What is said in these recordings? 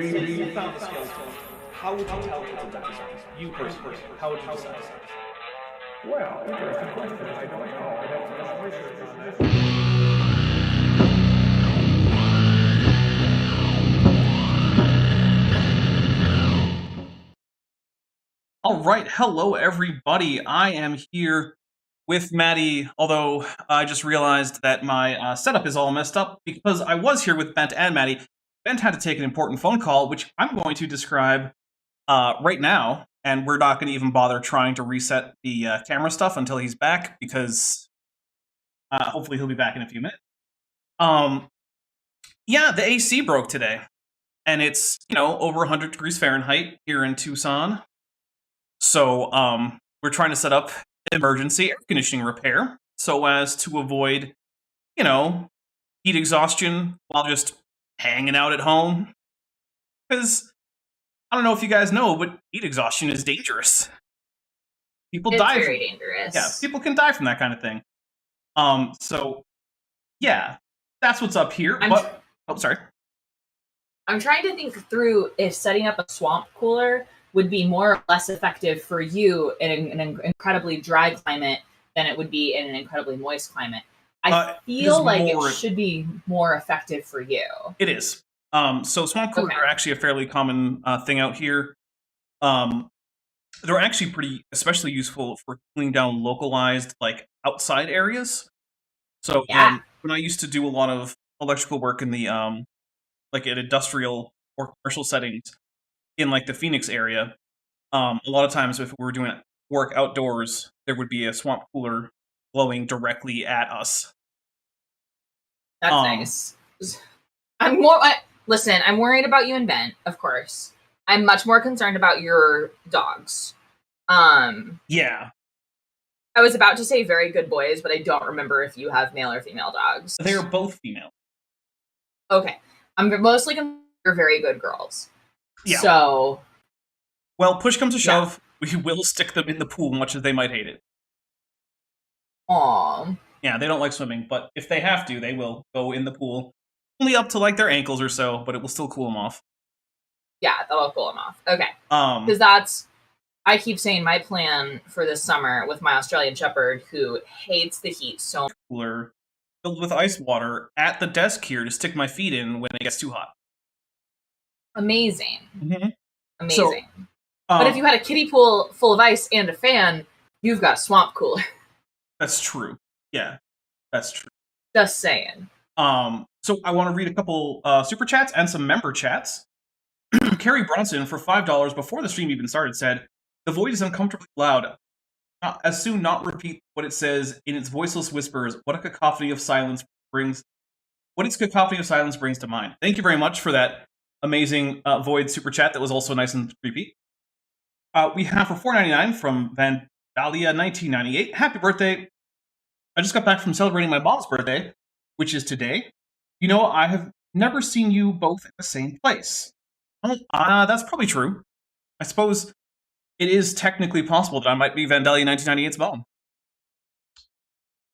you found the skeleton. How would you tell people that it's you personally? How would you decide? Well, interesting question. I don't know. I'd have to do some research on that. All right, hello everybody. I am here with Maddie, although I just realized that my setup is all messed up because I was here with Bent and Maddie. Bent had to take an important phone call, which I'm going to describe right now, and we're not going to even bother trying to reset the camera stuff until he's back, because hopefully he'll be back in a few minutes. Yeah, the AC broke today, and it's, over 100 degrees Fahrenheit here in Tucson. So, we're trying to set up emergency air conditioning repair so as to avoid, heat exhaustion while just hanging out at home. Because, I don't know if you guys know, but heat exhaustion is dangerous. People die. It's very dangerous. Yeah, people can die from that kind of thing. So, yeah, that's what's up here. Sorry. I'm trying to think through if setting up a swamp cooler would be more or less effective for you in an incredibly dry climate than it would be in an incredibly moist climate. I feel like it should be more effective for you. It is. So swamp coolers are actually a fairly common thing out here. They're actually pretty especially useful for cooling down localized, outside areas. So when I used to do a lot of electrical work in the in industrial or commercial settings in the Phoenix area, a lot of times if we were doing work outdoors, there would be a swamp cooler blowing directly at us. That's nice. I'm worried about you and Ben, of course. I'm much more concerned about your dogs. Yeah. I was about to say very good boys, but I don't remember if you have male or female dogs. They're both female. Okay. I'm mostly concerned you're very good girls. Yeah. So, well, push comes to shove, we will stick them in the pool, much as they might hate it. Aww. Yeah, they don't like swimming, but if they have to, they will go in the pool. Only up to their ankles or so, but it will still cool them off. Yeah, that'll cool them off. Okay. Because I keep saying my plan for this summer with my Australian Shepherd, who hates the heat so much. Cooler filled with ice water at the desk here to stick my feet in when it gets too hot. Amazing. Mm-hmm. Amazing. So, but if you had a kiddie pool full of ice and a fan, you've got a swamp cooler. That's true. Yeah, that's true. Just saying. So I want to read a couple super chats and some member chats. Carrie Bronson, for $5 before the stream even started, said, "The void is uncomfortably loud. As soon not repeat what it says in its voiceless whispers. What its cacophony of silence brings to mind." Thank you very much for that amazing void super chat. That was also nice and creepy. We have for $4.99 from Vandalia 1998. Happy birthday! I just got back from celebrating my mom's birthday, which is today. I have never seen you both in the same place. That's probably true. I suppose it is technically possible that I might be Vandalia 1998's mom.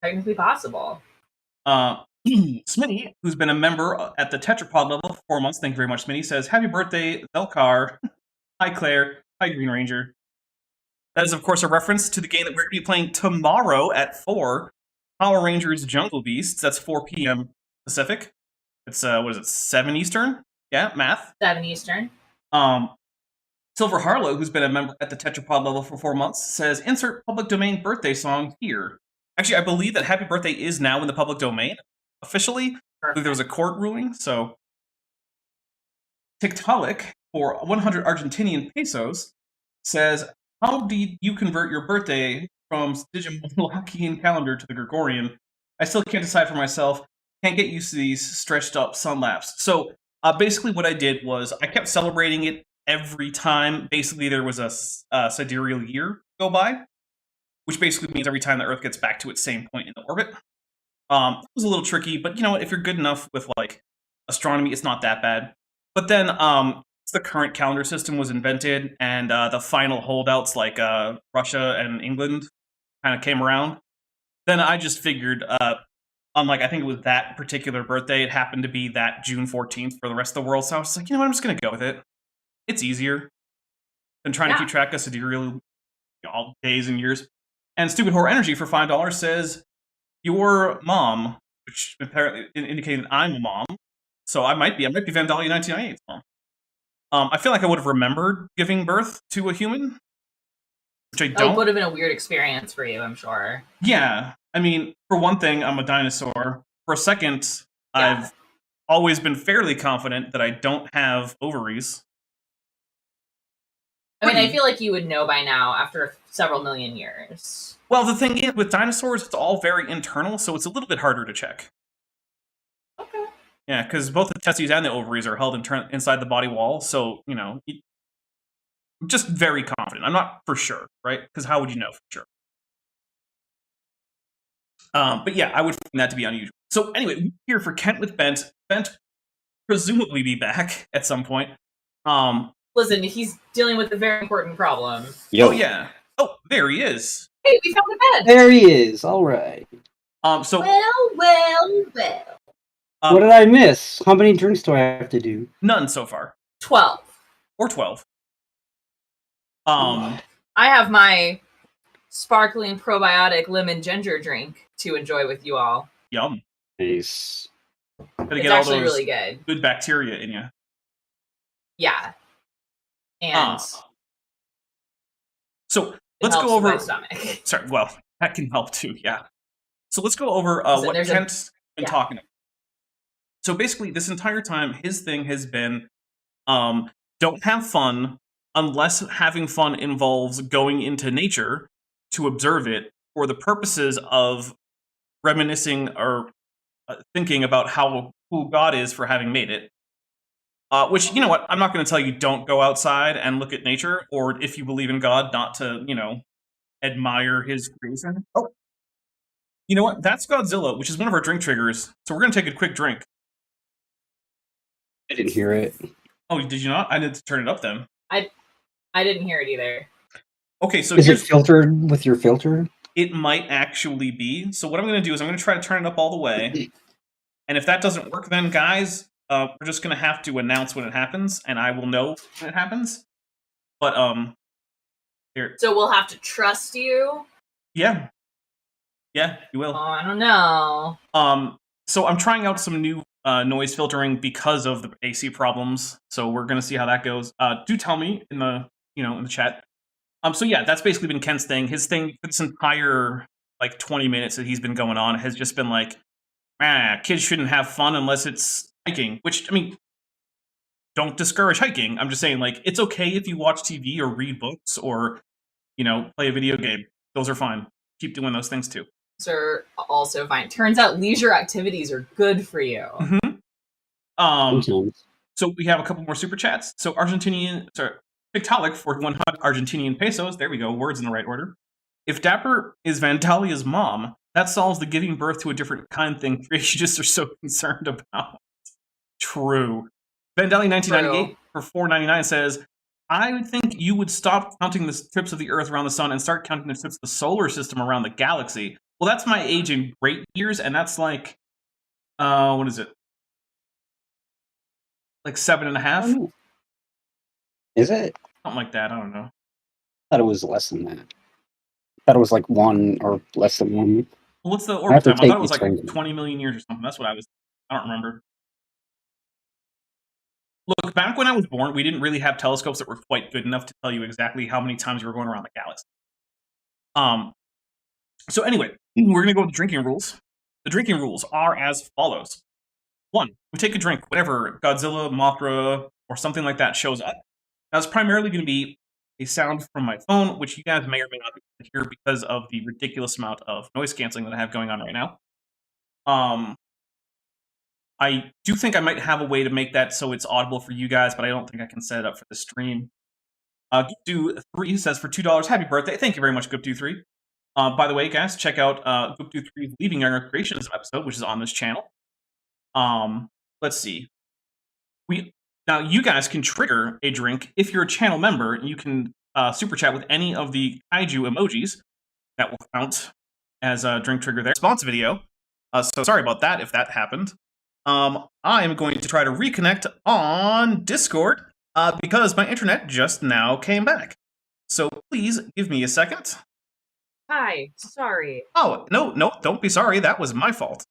Technically possible. Smitty, who's been a member at the Tetrapod level for 4 months, thank you very much, Smitty, says, "Happy birthday, Velcar." Hi, Claire. Hi, Green Ranger. That is, of course, a reference to the game that we're going to be playing tomorrow at 4, Power Rangers Jungle Beasts. That's 4 p.m. Pacific. It's, 7 Eastern? Yeah, math. 7 Eastern. Silver Harlow, who's been a member at the Tetrapod level for 4 months, says, "Insert public domain birthday song here." Actually, I believe that Happy Birthday is now in the public domain, officially. I believe there was a court ruling, so... Tiktaalik, for 100 Argentinian pesos, says, "How did you convert your birthday from Digimon calendar to the Gregorian? I still can't decide for myself. Can't get used to these stretched up sun laps." So, basically what I did was, I kept celebrating it every time. Basically, there was a sidereal year go by, which basically means every time the Earth gets back to its same point in the orbit. It was a little tricky, but if you're good enough with, astronomy, it's not that bad. But then, the current calendar system was invented, and the final holdouts, Russia and England, kind of came around. Then I just figured, unlike, I think it was that particular birthday, it happened to be that June 14th for the rest of the world. So I was like, you know what, I'm just going to go with it. It's easier than trying to keep track of sidereal all days and years. And Stupid Horror Energy for $5 says, your mom, which apparently indicated I'm a mom. So I might be Vandalia 1998's mom. I feel like I would have remembered giving birth to a human, which I don't. It would have been a weird experience for you, I'm sure. Yeah. I mean, for one thing, I'm a dinosaur. For a second, I've always been fairly confident that I don't have ovaries. I mean, I feel like you would know by now after several million years. Well, the thing is, with dinosaurs, it's all very internal, so it's a little bit harder to check. Okay. Yeah, because both the testes and the ovaries are held inside the body wall, so, you know, I'm just very confident. I'm not for sure, right? Because how would you know for sure? But yeah, I would find that to be unusual. So anyway, we're here for Kent with Bent. Bent presumably be back at some point. Listen, he's dealing with a very important problem. Yo. Oh, yeah. Oh, there he is. Hey, we found a bed. There he is. All right. So. Well. What did I miss? How many drinks do I have to do? None so far. 12. Or 12. I have my sparkling probiotic lemon ginger drink to enjoy with you all. Yum. Nice. Gotta it's get all actually those really good. Good bacteria in you. Yeah. And so let's go over. My stomach. Sorry, well, that can help too. Yeah. So let's go over what Kent's been talking about. So basically, this entire time, his thing has been, don't have fun unless having fun involves going into nature to observe it for the purposes of reminiscing or thinking about how cool God is for having made it. Which, you know what, I'm not going to tell you don't go outside and look at nature, or if you believe in God, not to, you know, admire his creation. Oh, you know what, that's Godzilla, which is one of our drink triggers, so we're going to take a quick drink. I didn't hear it. Oh, did you not? I need to turn it up then. I didn't hear it either. Okay, so is it filtered with your filter? It might actually be. So what I'm going to do is I'm going to try to turn it up all the way. And if that doesn't work, then guys, we're just going to have to announce when it happens, and I will know when it happens. But here. So we'll have to trust you. Yeah, you will. Oh, I don't know. So I'm trying out some new noise filtering because of the AC problems. So we're going to see how that goes. Do tell me in the chat. So yeah, that's basically been Ken's thing. His thing for this entire 20 minutes that he's been going on has just been like, kids shouldn't have fun unless it's hiking. Which, I mean, don't discourage hiking. I'm just saying, it's okay if you watch TV or read books or, play a video game. Those are fine. Keep doing those things too. Are also fine. Turns out leisure activities are good for you. Mm-hmm. So we have a couple more super chats. So Pictolic for 100 Argentinian pesos. There we go. Words in the right order. If Dapper is Vandalia's mom, that solves the giving birth to a different kind thing creationists are so concerned about. True. Vandalia 1998 for $4.99 says, I would think you would stop counting the trips of the Earth around the sun and start counting the trips of the solar system around the galaxy. Well, that's my age in great years, and that's what is it? 7.5? Oh. Is it? Something like that, I don't know. I thought it was less than that. I thought it was 1 or less than 1. Well, what's the orbit time? I thought it was 20 million years or something. That's what I don't remember. Look, back when I was born, we didn't really have telescopes that were quite good enough to tell you exactly how many times we were going around the galaxy. So anyway, we're going to go with the drinking rules. The drinking rules are as follows. 1, we take a drink, whatever Godzilla, Mothra, or something like that shows up. Now, it's primarily going to be a sound from my phone, which you guys may or may not be able to hear because of the ridiculous amount of noise canceling that I have going on right now. I do think I might have a way to make that so it's audible for you guys, but I don't think I can set it up for the stream. Goopdo3 says for $2, happy birthday. Thank you very much, Goopdo3. By the way, guys, check out Goopdo3's Leaving Younger Creations episode, which is on this channel. Let's see. Now, you guys can trigger a drink if you're a channel member. You can super chat with any of the kaiju emojis that will count as a drink trigger there. Response video. So sorry about that if that happened. I am going to try to reconnect on Discord because my internet just now came back. So please give me a second. Hi, sorry. Oh, no, don't be sorry. That was my fault.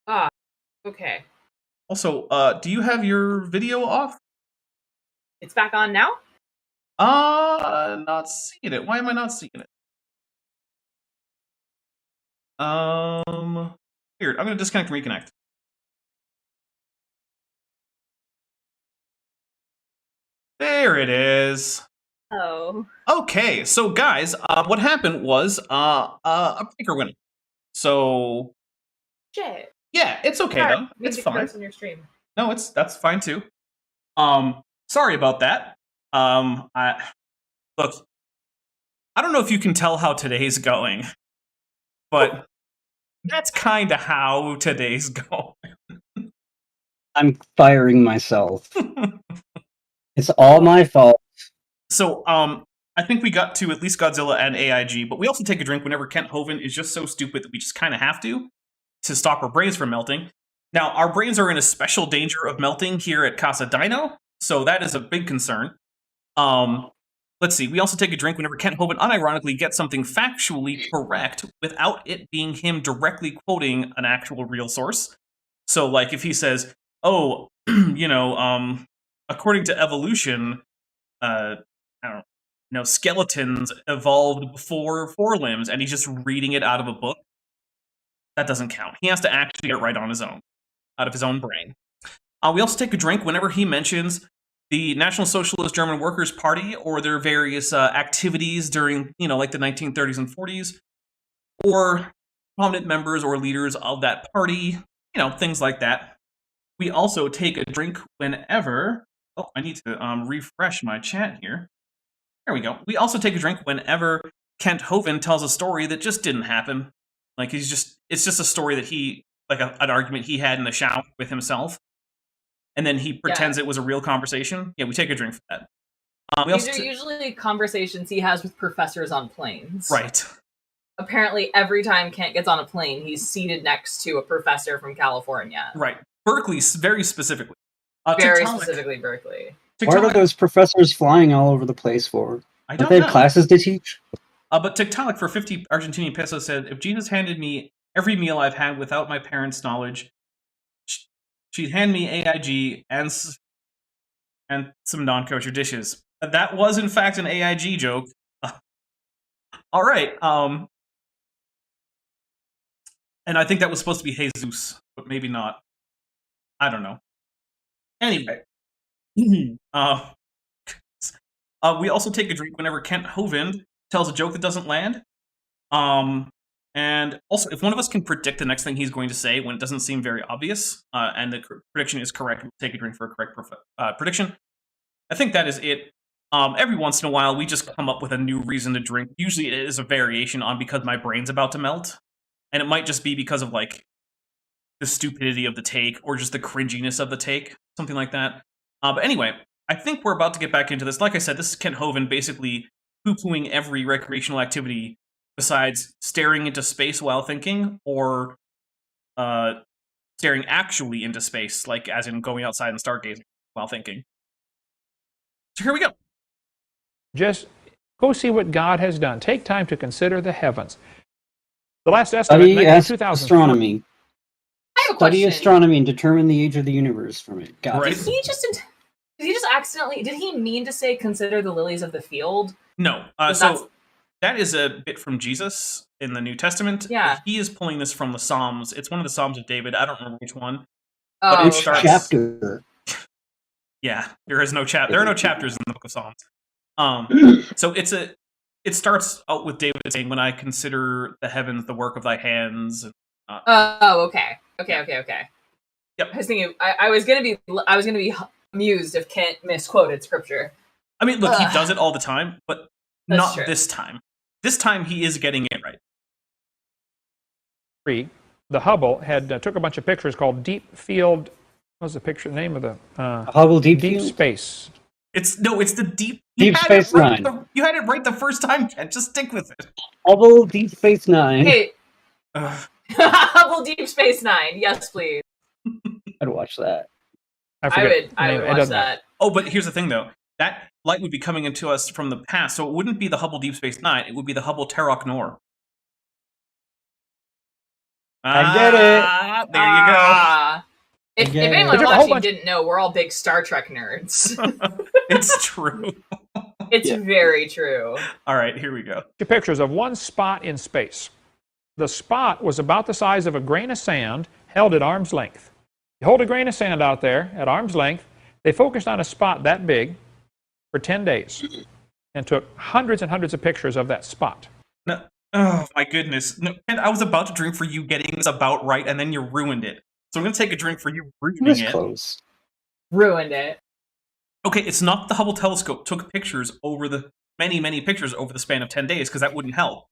Ah, okay. Also, do you have your video off? It's back on now? Not seeing it. Why am I not seeing it? Weird. I'm gonna disconnect and reconnect. There it is. Oh. Okay, so guys, what happened was a breaker went. So Shit. yeah, it's okay Sorry, though. It's music fine. curse on your stream. No, that's fine too. Sorry about that. I look. I don't know if you can tell how today's going, but that's kind of how today's going. I'm firing myself. It's all my fault. So, I think we got to at least Godzilla and AIG, but we also take a drink whenever Kent Hovind is just so stupid that we just kind of have to stop our brains from melting. Now, our brains are in a special danger of melting here at Casa Dino, so that is a big concern. Let's see, we also take a drink whenever Kent Hovind unironically gets something factually correct without it being him directly quoting an actual real source. So, like, if he says, oh, according to evolution, I don't know, skeletons evolved before forelimbs, and he's just reading it out of a book, that doesn't count. He has to actually get it right on his own, out of his own brain. We also take a drink whenever he mentions the National Socialist German Workers' Party or their various activities during, like the 1930s and 40s, or prominent members or leaders of that party, things like that. We also take a drink whenever... Oh, I need to refresh my chat here. There we go. We also take a drink whenever Kent Hovind tells a story that just didn't happen. Like, it's just a story that he, like an argument he had in the shower with himself. And then he pretends it was a real conversation. Yeah, we take a drink for that. These are usually conversations he has with professors on planes. Right. Apparently, every time Kent gets on a plane, he's seated next to a professor from California. Right. Berkeley, very specifically. Very specifically Berkeley. What are those professors flying all over the place for? I Don't they have classes to teach? But Tiktaalik for 50 Argentinian pesos said, if Jesus handed me every meal I've had without my parents' knowledge, she'd hand me AIG and some non-kosher dishes. That was, in fact, an AIG joke. All right. And I think that was supposed to be Jesus, but maybe not. I don't know. Anyway. We also take a drink whenever Kent Hovind tells a joke that doesn't land. And also, if one of us can predict the next thing he's going to say when it doesn't seem very obvious, and the prediction is correct, we'll take a drink for a correct prediction. I think that is it. Every once in a while, we just come up with a new reason to drink. Usually it is a variation on because my brain's about to melt. And it might just be because of, like, the stupidity of the take, or just the cringiness of the take, something like that. But anyway, I think we're about to get back into this. Like I said, this is Kent Hovind basically poo-pooing every recreational activity besides staring into space while thinking, or staring actually into space, like as in going outside and stargazing while thinking. So here we go. Just go see what God has done. Take time to consider the heavens. The last estimate, astronomy. I have a Study question. astronomy and determine the age of the universe from it. God. Right. Did he just accidentally? Did he mean to say consider the lilies of the field? No. So that is a bit from Jesus in the New Testament. Yeah. He is pulling this from the Psalms. It's one of the Psalms of David. I don't remember which one. Oh, Which chapter? Yeah, there is no chapter. There are no chapters in the Book of Psalms. So it starts out with David saying, "When I consider the heavens, the work of thy hands." Okay. Yep. I was thinking I was gonna be amused if Kent misquoted scripture. I mean, look, he does it all the time, but That's not true. this time. This time he is getting it right. the Hubble took a bunch of pictures called Deep Field. What was the picture? The name of the Hubble Deep Deep Field? Space. It's the Deep Space Nine. You had it right the first time, Ken. Just stick with it. Hubble Deep Space Nine. Hey, Hubble Deep Space Nine. Yes, please. I'd watch that. I forget the name. would It watch doesn't that. Oh, but here's the thing, though. That light would be coming into us from the past, so it wouldn't be the Hubble Deep Space Nine. It would be the Hubble Terok Nor. I get it. There you go. If Again. anyone There's a whole watching bunch- didn't know, we're all big Star Trek nerds. It's true. It's Yeah. very true. All right, here we go. Pictures of one spot in space. The spot was about the size of a grain of sand held at arm's length. You hold a grain of sand out there at arm's length. They focused on a spot that big for 10 days and took hundreds and hundreds of pictures of that spot. No, oh, my goodness. No, and I was about to drink for you getting this about right, and then you ruined it. So I'm going to take a drink for you ruining This it. close. Ruined it. Okay, it's not the Hubble telescope took pictures over the many pictures over the span of 10 days, because that wouldn't help.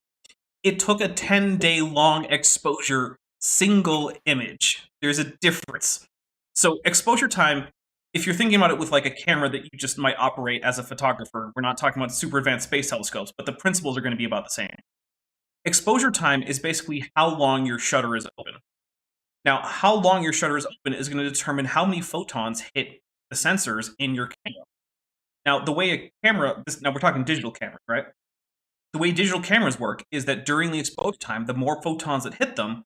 It took a 10-day long exposure single image. There's a difference. So exposure time, if you're thinking about it with like a camera that you just might operate as a photographer, we're not talking about super advanced space telescopes, but the principles are going to be about the same. Exposure time is basically how long your shutter is open. Now, how long your shutter is open is going to determine how many photons hit the sensors in your camera. Now, the way a camera, now we're talking digital cameras, right? The way digital cameras work is that during the exposure time, the more photons that hit them,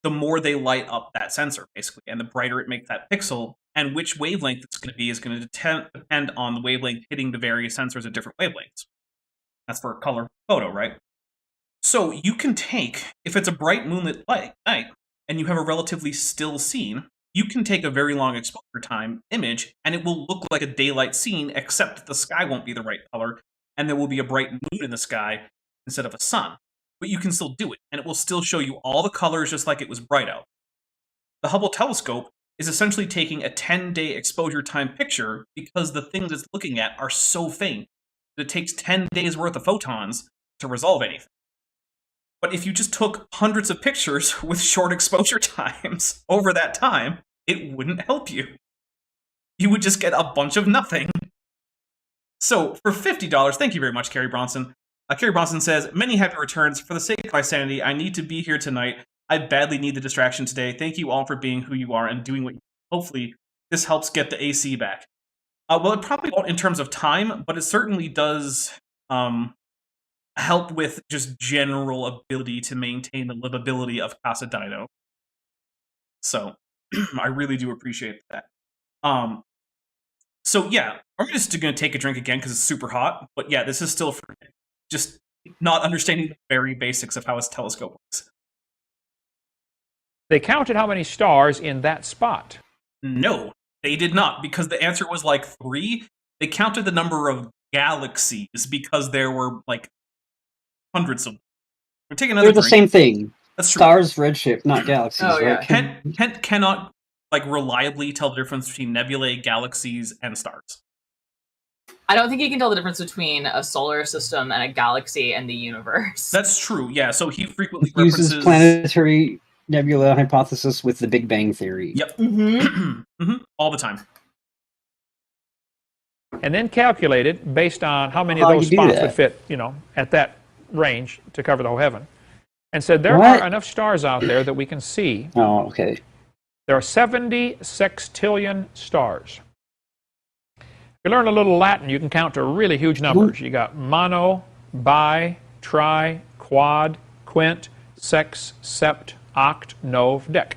the more they light up that sensor, basically, and the brighter it makes that pixel. And which wavelength it's going to be is going to depend on the wavelength hitting the various sensors at different wavelengths. That's for a color photo, right? So you can take, if it's a bright moonlit night, and you have a relatively still scene, you can take a very long exposure time image, and it will look like a daylight scene, except that the sky won't be the right color, and there will be a bright moon in the sky instead of a sun. But you can still do it, and it will still show you all the colors just like it was bright out. The Hubble telescope is essentially taking a 10-day exposure time picture because the things it's looking at are so faint that it takes 10 days worth of photons to resolve anything. But if you just took hundreds of pictures with short exposure times over that time, it wouldn't help you. You would just get a bunch of nothing. So, for $50, thank you very much, Carrie Bronson. Carrie Bronson says, many happy returns. For the sake of my sanity, I need to be here tonight. I badly need the distraction today. Thank you all for being who you are and doing what you do. Hopefully, this helps get the AC back. Well, it probably won't in terms of time, but it certainly does help with just general ability to maintain the livability of Casa Dino. So, I really do appreciate that. So yeah, I'm just going to take a drink again because it's super hot. But yeah, this is still for just not understanding the very basics of how a telescope works. They counted how many stars in that spot. No, they did not, because the answer was like 3. They counted the number of galaxies because there were like hundreds of them. We're taking another They're the drink. same thing. That's true. Stars, redshift, not galaxies, Oh, yeah. right? Kent cannot like reliably tell the difference between nebulae, galaxies, and stars. I don't think you can tell the difference between a solar system and a galaxy and the universe. That's true, yeah. So he frequently Uses references planetary nebula hypothesis with the Big Bang Theory. Yep. Mm-hmm. All the time. And then calculated based on how many of How those you do spots that? would fit, at that range to cover the whole heaven. And said there What? are enough stars out there that we can see. Oh, okay. There are 70 sextillion stars. If you learn a little Latin, you can count to really huge numbers. You got mono, bi, tri, quad, quint, sex, sept, oct, nove, dec.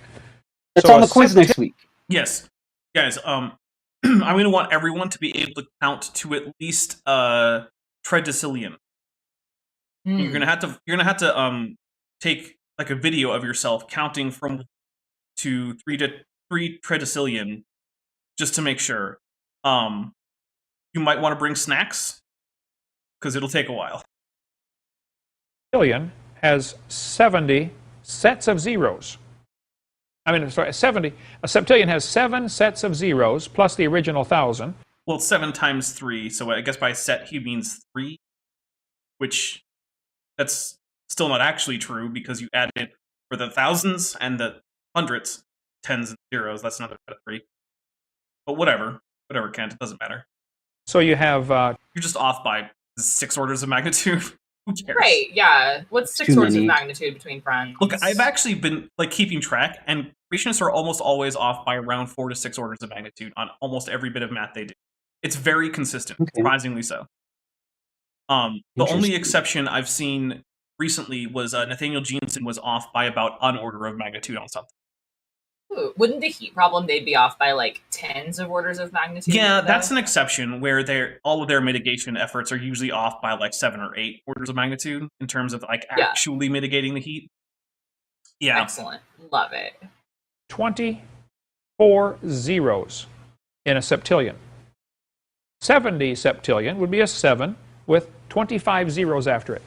That's So on a the quiz next week. Yes. Guys, I'm going to want everyone to be able to count to at least tredecillion. You're going to have to take like a video of yourself counting from to 3 tredecillion just to make sure. You might want to bring snacks because it'll take a while. Septillion has 70 sets of zeros. A septillion has 7 sets of zeros plus the original 1,000. Well, it's 7 times 3, so I guess by set he means 3, which that's still not actually true because you added for the thousands and the hundreds, tens and zeros. That's another set of 3. But whatever, Kent, it doesn't matter. So you have You're just off by 6 orders of magnitude. Who cares? Right, yeah. What's 6 Too orders of many. magnitude between friends? Look, I've actually been like keeping track, and creationists are almost always off by around 4 to 6 orders of magnitude on almost every bit of math they do. It's very consistent, Okay. surprisingly so. The only Interesting. exception I've seen recently was Nathaniel Jeanson was off by about an order of magnitude on something. Ooh, wouldn't the heat problem, they'd be off by like tens of orders of magnitude? Yeah, though? that's an exception where all of their mitigation efforts are usually off by like 7 or 8 orders of magnitude in terms of like Yeah. actually mitigating the heat. Yeah. Excellent. Love it. 24 zeros in a septillion. 70 septillion would be a 7 with 25 zeros after it.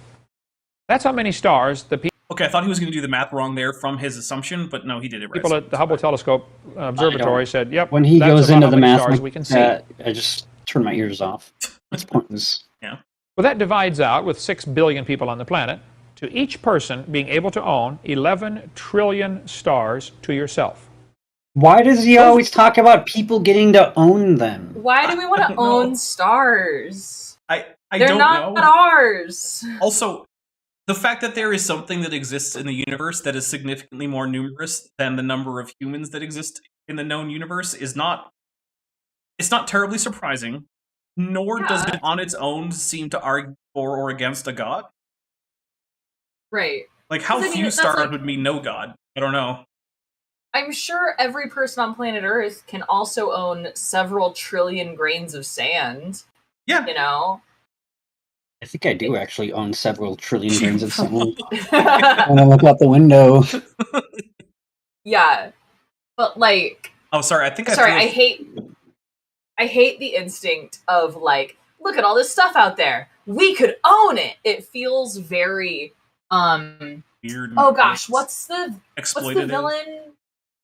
That's how many stars the Okay, I thought he was going to do the math wrong there from his assumption, but no, he did it right. people at the Hubble Telescope Observatory said, yep, When he that's goes about into how the many math stars like we can see. that, I just turn my ears off. It's pointless. Yeah. Well, that divides out with 6 billion people on the planet to each person being able to own 11 trillion stars to yourself. Why does he always talk about people getting to own them? Why do we want to don't know. own stars? I They're don't not know. ours. Also, the fact that there is something that exists in the universe that is significantly more numerous than the number of humans that exist in the known universe is not terribly surprising, nor does Yeah. it on its own seem to argue for or against a god. Right. Like, how 'Cause I mean, few that's stars like- would mean no god? I don't know. I'm sure every person on planet Earth can also own several trillion grains of sand, Yeah. you know? I think I do actually own several trillion grains of sand. When I look out the window. Yeah. But like, Oh, sorry. I think sorry, I I hate the instinct of like, look at all this stuff out there. We could own it. It feels very weird. oh gosh, what's the exploitative villain?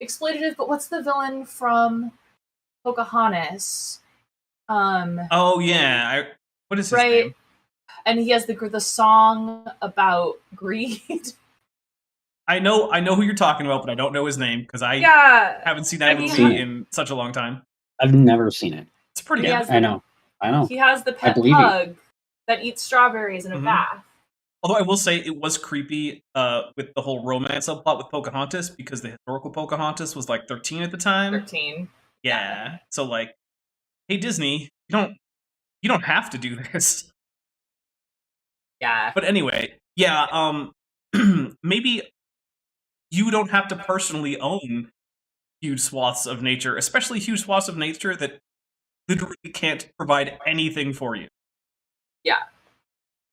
Exploitative, but what's the villain from Pocahontas? Oh yeah. What is his Right. name? And he has the song about greed. I know who you're talking about, but I don't know his name because I Yeah. haven't seen that I mean, movie in such a long time. I've never seen it. It's pretty He good. has I know. He has the pet believe you. pug that eats strawberries in a Mhm. bath. Although I will say it was creepy with the whole romance subplot with Pocahontas because the historical Pocahontas was like 13 at the time. 13. Yeah. So like, hey Disney, you don't have to do this. Yeah. But anyway, yeah, maybe you don't have to personally own huge swaths of nature, especially huge swaths of nature that literally can't provide anything for you. Yeah.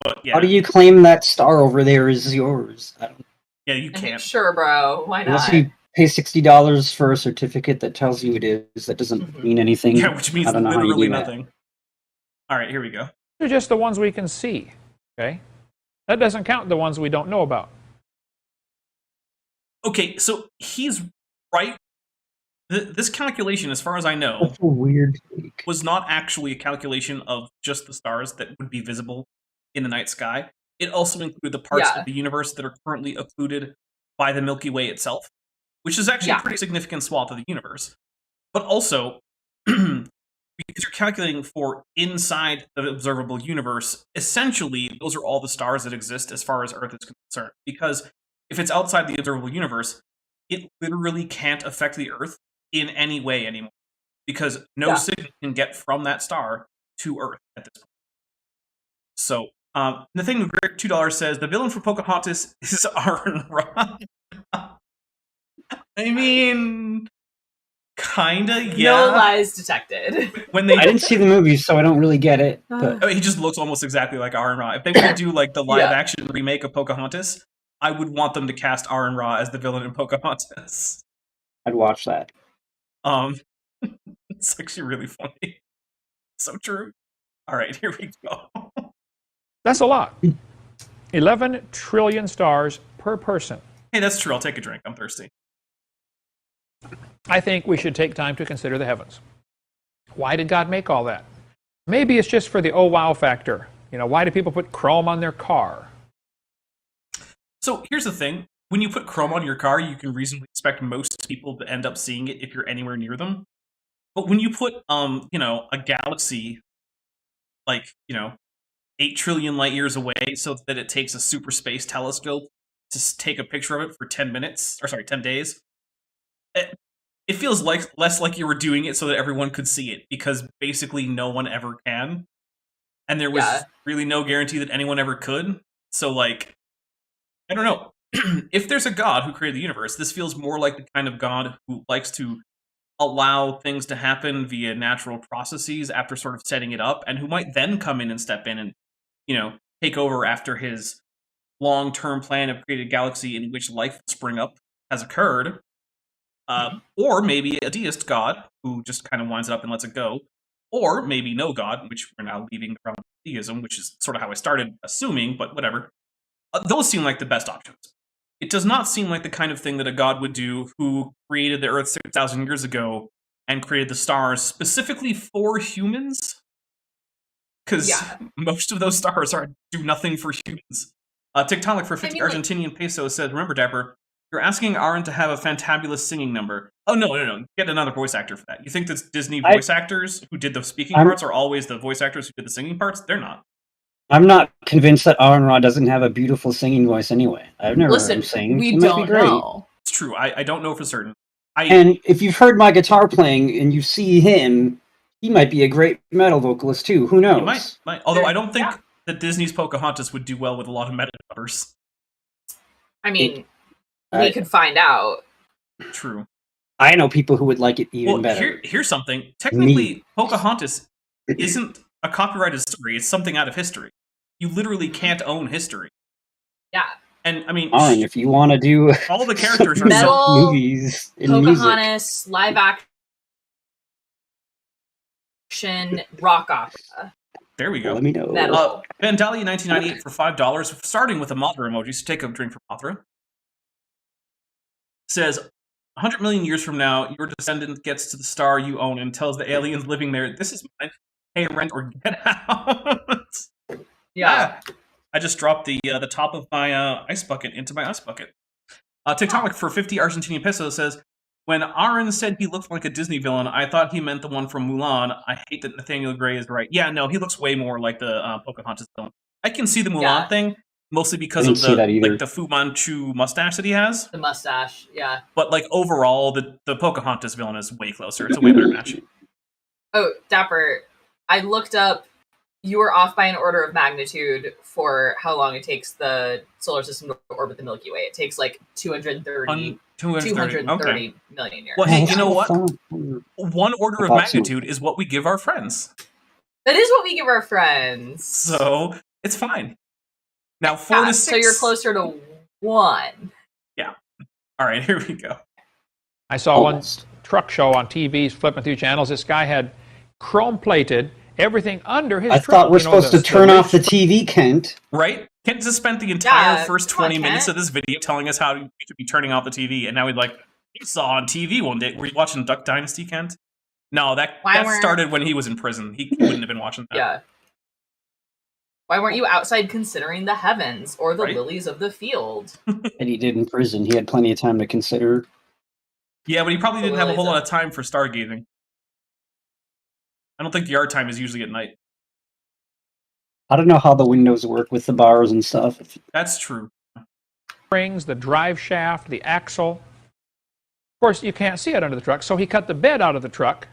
But yeah, How do you claim that star over there is yours? I don't, yeah, you I mean, can't. sure, bro. Why not? unless you pay $60 for a certificate that tells you it is, that doesn't Mhm. mean anything. Yeah, which means I don't know how you literally do that. nothing. All right, here we go. They're just the ones we can see. Okay? That doesn't count the ones we don't know about. Okay, so he's right. This calculation, as far as I know, That's a weird take. was not actually a calculation of just the stars that would be visible in the night sky. It also included the parts Yeah. of the universe that are currently occluded by the Milky Way itself, which is actually Yeah. a pretty significant swath of the universe. But also, because you're calculating for inside the observable universe, essentially, those are all the stars that exist as far as Earth is concerned. Because if it's outside the observable universe, it literally can't affect the Earth in any way anymore. Because no Yeah. signal can get from that star to Earth at this point. So, the thing with Greg $2 says, the villain for Pocahontas is Aaron Ra. I mean, kinda, yeah. No lies detected. When they I didn't see the movie, so I don't really get it. Uh, But I mean, he just looks almost exactly like Aaron Ra. If they were to do like the live Yeah. action remake of Pocahontas, I would want them to cast Aaron Ra as the villain in Pocahontas. I'd watch that. It's actually really funny. So true. All right, here we go. That's a lot. 11 trillion stars per person. Hey, that's true. I'll take a drink. I'm thirsty. I think we should take time to consider the heavens. Why did God make all that? Maybe it's just for the oh wow factor. You know, why do people put chrome on their car? So here's the thing. When you put chrome on your car, you can reasonably expect most people to end up seeing it if you're anywhere near them. But when you put, a galaxy, like, 8 trillion light years away so that it takes a super space telescope to take a picture of it for 10 days. It feels like less like you were doing it so that everyone could see it, because basically no one ever can. And there was really no guarantee that anyone ever could. So, like, I don't know. If there's a god who created the universe, this feels more like the kind of god who likes to allow things to happen via natural processes after sort of setting it up, and who might then come in and step in and, take over after his long-term plan of creating a galaxy in which life will spring up has occurred. Or maybe a deist god who just kind of winds it up and lets it go. Or maybe no god, which we're now leaving the realm of theism, which is sort of how I started assuming, but whatever. Those seem like the best options. It does not seem like the kind of thing that a god would do who created the Earth 6,000 years ago and created the stars specifically for humans. Because most of those stars do nothing for humans. Tectonic for 50 Argentinian pesos said, remember, Dapper, you're asking Aaron to have a fantabulous singing number. Oh, no. Get another voice actor for that. You think that Disney voice actors who did the speaking parts are always the voice actors who did the singing parts? They're not. I'm not convinced that Aaron Ra doesn't have a beautiful singing voice anyway. I've never heard him sing. We don't know. It's true. I don't know for certain. And if you've heard my guitar playing and you see him, he might be a great metal vocalist too. Who knows? He might. Although I don't think that Disney's Pocahontas would do well with a lot of metal covers. I mean, we could find out. True. I know people who would like it even better. Here's something. Technically, Pocahontas isn't a copyrighted story. It's something out of history. You literally can't own history. Yeah. And, I mean... Fine, if you want to do... all the characters are metal, movies and Pocahontas, live action, rock opera. There we go. Let me know. Vandalia 1998 for $5, starting with a Mothra emoji, so take a drink for Mothra. Says, 100 million years from now, your descendant gets to the star you own and tells the aliens living there, this is mine, pay rent or get out. Yeah. I just dropped the top of my ice bucket into my ice bucket. Tectonic for 50 Argentinian pesos says, when Aaron said he looked like a Disney villain, I thought he meant the one from Mulan. I hate that Nathaniel Gray is right. Yeah, no, he looks way more like the Pocahontas villain. I can see the Mulan thing, mostly because of the Fu Manchu mustache that he has. The mustache, yeah. But overall, the Pocahontas villain is way closer. It's a way better match. Oh, Dapper, I looked up. You were off by an order of magnitude for how long it takes the solar system to orbit the Milky Way. It takes 230 million years. Well, hey, you know what? 1 order of magnitude is what we give our friends. That is what we give our friends. So, it's fine. Now, 4 to 6... So you're closer to 1. Yeah. All right, here we go. I saw one truck show on TV, flipping through channels. This guy had chrome-plated everything under his truck. I thought we're supposed to turn off the TV, Kent. Right? Kent just spent the entire first 20 minutes of this video telling us how we should be turning off the TV, and now he's like, you saw on TV one day. Were you watching Duck Dynasty, Kent? No, that started when he was in prison. He wouldn't have been watching that. Yeah. Why weren't you outside considering the heavens or the lilies of the field? And he did in prison. He had plenty of time to consider. Yeah, but he probably didn't have a whole lot of time for stargazing. I don't think the art time is usually at night. I don't know how the windows work with the bars and stuff. That's true. Springs, the drive shaft, the axle. Of course, you can't see it under the truck, so he cut the bed out of the truck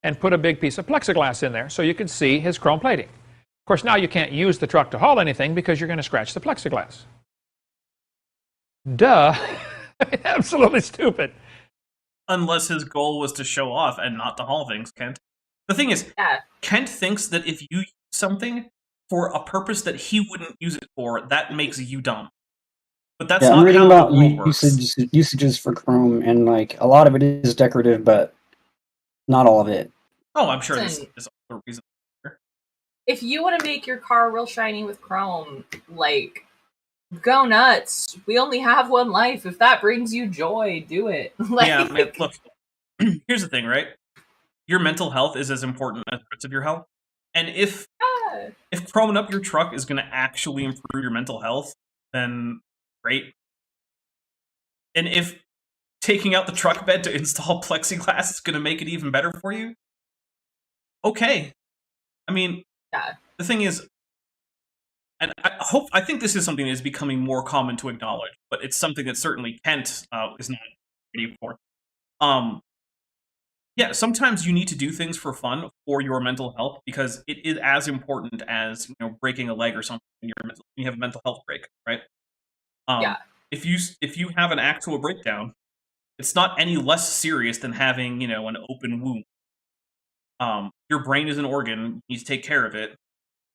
and put a big piece of plexiglass in there so you could see his chrome plating. Of course, now you can't use the truck to haul anything because you're going to scratch the plexiglass. Duh. Absolutely stupid. Unless his goal was to show off and not to haul things, Kent. The thing is, Kent thinks that if you use something for a purpose that he wouldn't use it for, that makes you dumb. But that's not how the world works. Usages for chrome, and a lot of it is decorative, but not all of it. Oh, I'm sure there's a reason. If you want to make your car real shiny with chrome, go nuts. We only have one life. If that brings you joy, do it. Yeah, man, look. Here's the thing, right? Your mental health is as important as the rest of your health. And if chroming up your truck is going to actually improve your mental health, then great. And if taking out the truck bed to install plexiglass is going to make it even better for you, okay. I mean, the thing is, and I think this is something that is becoming more common to acknowledge, but it's something that certainly Kent is not ready for. Yeah, sometimes you need to do things for fun for your mental health because it is as important as breaking a leg or something. When you have a mental health break, right? Yeah. If you have an actual breakdown, it's not any less serious than having an open wound. Your brain is an organ; you need to take care of it,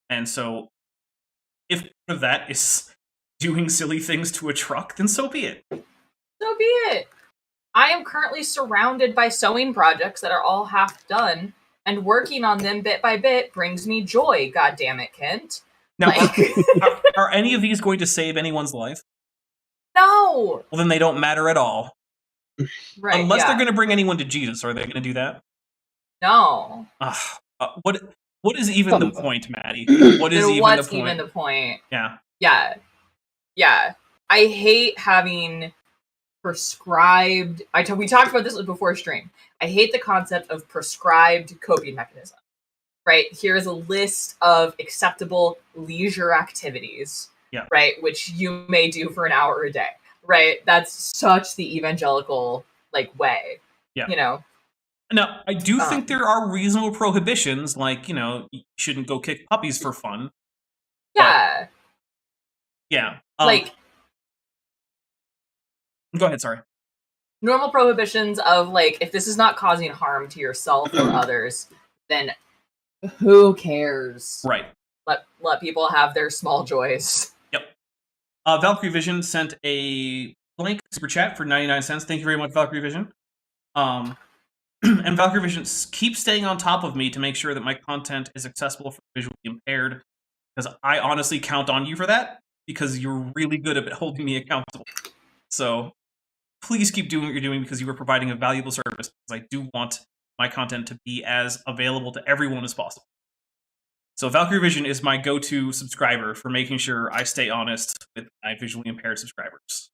and so if part of that is doing silly things to a truck, then so be it. So be it. I am currently surrounded by sewing projects that are all half done, and working on them bit by bit brings me joy. God damn it, Kent! Now, are any of these going to save anyone's life? No. Well, then they don't matter at all. Right. Unless they're going to bring anyone to Jesus, are they going to do that? No. What is even the point, Maddie? What is What's even the point? Yeah. Yeah. Yeah. I hate having prescribed. We talked about this before stream. I hate the concept of prescribed coping mechanism. Right? Here's a list of acceptable leisure activities. Yeah. Right? Which you may do for an hour a day. Right? That's such the evangelical way. Yeah. Now, I do think there are reasonable prohibitions, like, you shouldn't go kick puppies for fun. Yeah. Yeah. Go ahead, sorry. Normal prohibitions of, if this is not causing harm to yourself or others, then who cares? Right. Let people have their small joys. Yep. Valkyrie Vision sent a blank super chat for 99 cents. Thank you very much, Valkyrie Vision. And Valkyrie Vision keeps staying on top of me to make sure that my content is accessible for visually impaired, because I honestly count on you for that, because you're really good at holding me accountable. So please keep doing what you're doing, because you are providing a valuable service, because I do want my content to be as available to everyone as possible. So Valkyrie Vision is my go-to subscriber for making sure I stay honest with my visually impaired subscribers.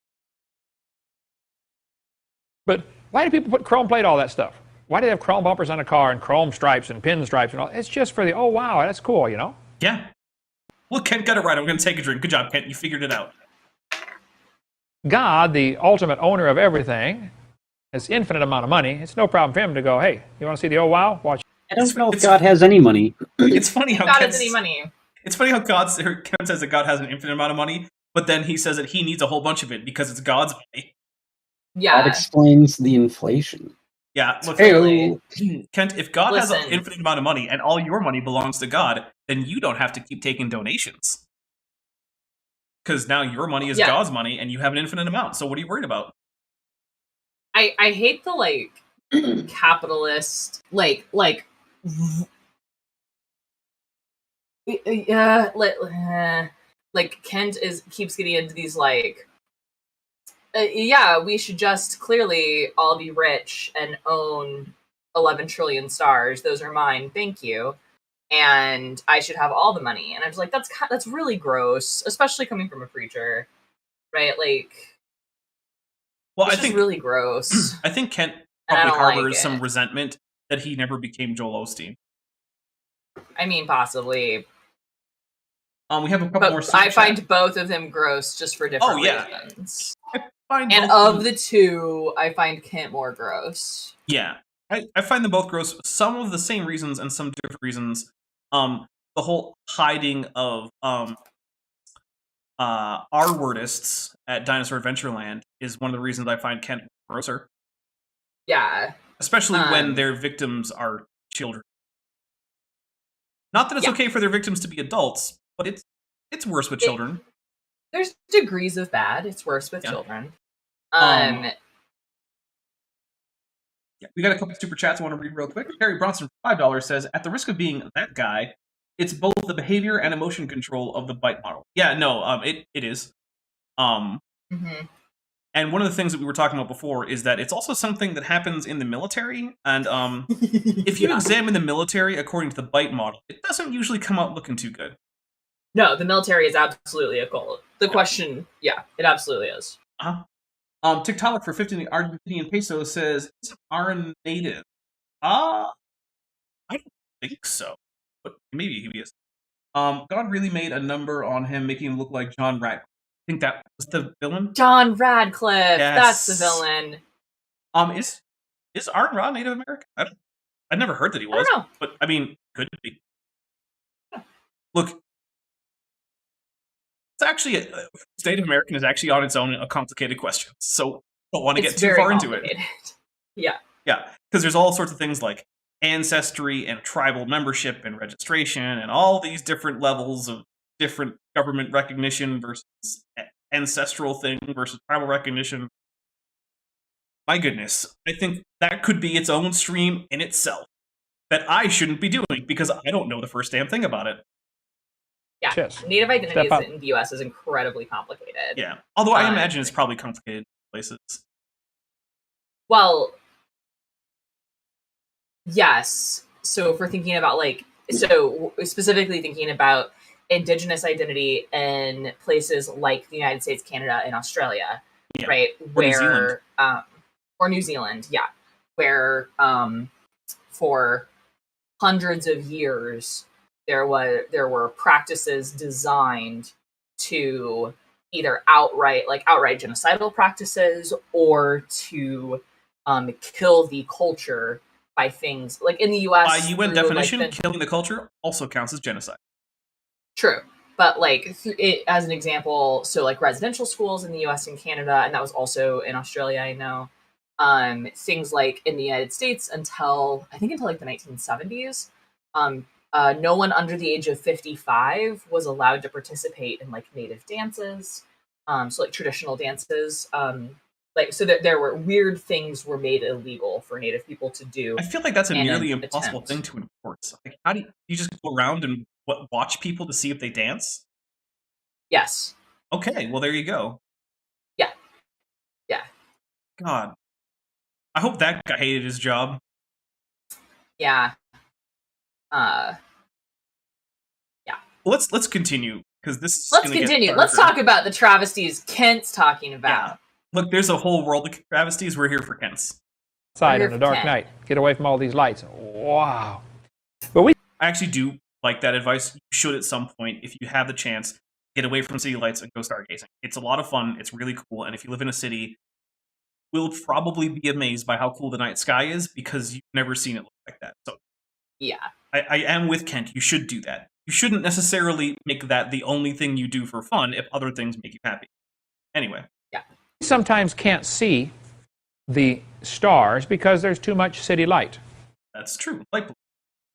But why do people put chrome plate, all that stuff? Why do they have chrome bumpers on a car and chrome stripes and pin stripes and all? It's just for the, oh, wow, that's cool, Yeah. Well, Kent got it right. I'm going to take a drink. Good job, Kent. You figured it out. God, the ultimate owner of everything, has infinite amount of money. It's no problem for him to go, hey, you want to see the oh, wow? Watch. I don't know if God has any money. It's funny how God has any money. It's funny how Kent says that God has an infinite amount of money, but then he says that he needs a whole bunch of it because it's God's money. Yeah. That explains the inflation. Yeah, look, Hey. Kent, if God has Listen. an infinite amount of money and all your money belongs to God, then you don't have to keep taking donations. Because now your money is God's money and you have an infinite amount. So what are you worried about? I hate the capitalist Kent keeps getting into these we should just clearly all be rich and own 11 trillion stars. Those are mine. Thank you. And I should have all the money. And I was like, that's really gross, especially coming from a preacher, right? Well, I it's think really gross. I think Kent And I probably don't like harbors it. some resentment that he never became Joel Osteen. I mean, possibly. We have a couple more. But I find both of them gross just for different reasons. And of the two, I find Kent more gross. Yeah. I find them both gross. Some of the same reasons and some different reasons. The whole hiding of R-wordists at Dinosaur Adventureland is one of the reasons I find Kent grosser. Yeah. Especially when their victims are children. Not that it's okay for their victims to be adults, but it's worse with children. There's degrees of bad. It's worse with children. We got a couple super chats I want to read real quick. Harry Bronson for $5 says, at the risk of being that guy, it's both the behavior and emotion control of the bite model. Yeah, no, it is. And one of the things that we were talking about before is that it's also something that happens in the military. And if you examine the military according to the bite model, it doesn't usually come out looking too good. No, the military is absolutely a cult. The question, it absolutely is. TikTok for 15 Argentinian pesos says, is Aaron native? I don't think so. But maybe he is. God really made a number on him, making him look like John Radcliffe. I think that was the villain. John Radcliffe. Yes. That's the villain. Is Art Rod Native American? I'd never heard that he was. I don't know. But I mean, could it be? Look, it's actually Native American is actually on its own a complicated question. So don't want to get too far into it. Yeah. Yeah, because there's all sorts of things like ancestry and tribal membership and registration and all these different levels of different government recognition versus ancestral thing versus tribal recognition. My goodness, I think that could be its own stream in itself that I shouldn't be doing because I don't know the first damn thing about it. Yeah, Yes. Native identities in the U.S. is incredibly complicated. Yeah, although I imagine it's probably complicated places. Well, yes. So if we're thinking about specifically thinking about Indigenous identity in places like the United States, Canada, and Australia, Yeah. right? Or New Zealand. Or New Zealand, yeah, where for hundreds of years there were practices designed to either outright genocidal practices or to kill the culture by things like in the U.S. By UN definition, killing the culture also counts as genocide. True. But as an example, so like residential schools in the U.S. and Canada, and that was also in Australia, I know. Things like in the United States until like the 1970s, no one under the age of 55 was allowed to participate in like Native dances, so like traditional dances. There were weird things were made illegal for Native people to do. I feel like that's a nearly impossible thing to enforce. Like, how do you just go around and watch people to see if they dance? Yes. Okay, well there you go. Yeah. Yeah. God, I hope that guy hated his job. Yeah. Yeah. Well, let's continue because this is Let's continue. Let's talk about the travesties Kent's talking about. Yeah. Look, there's a whole world of travesties. We're here for Kent's. Outside in a dark night. Get away from all these lights. Wow. But I actually do like that advice. You should at some point, if you have the chance, get away from city lights and go stargazing. It's a lot of fun. It's really cool. And if you live in a city, you'll probably be amazed by how cool the night sky is because you've never seen it look like that. So yeah. I am with Kent. You should do that. You shouldn't necessarily make that the only thing you do for fun if other things make you happy. Anyway. Yeah. Sometimes can't see the stars because there's too much city light. That's true.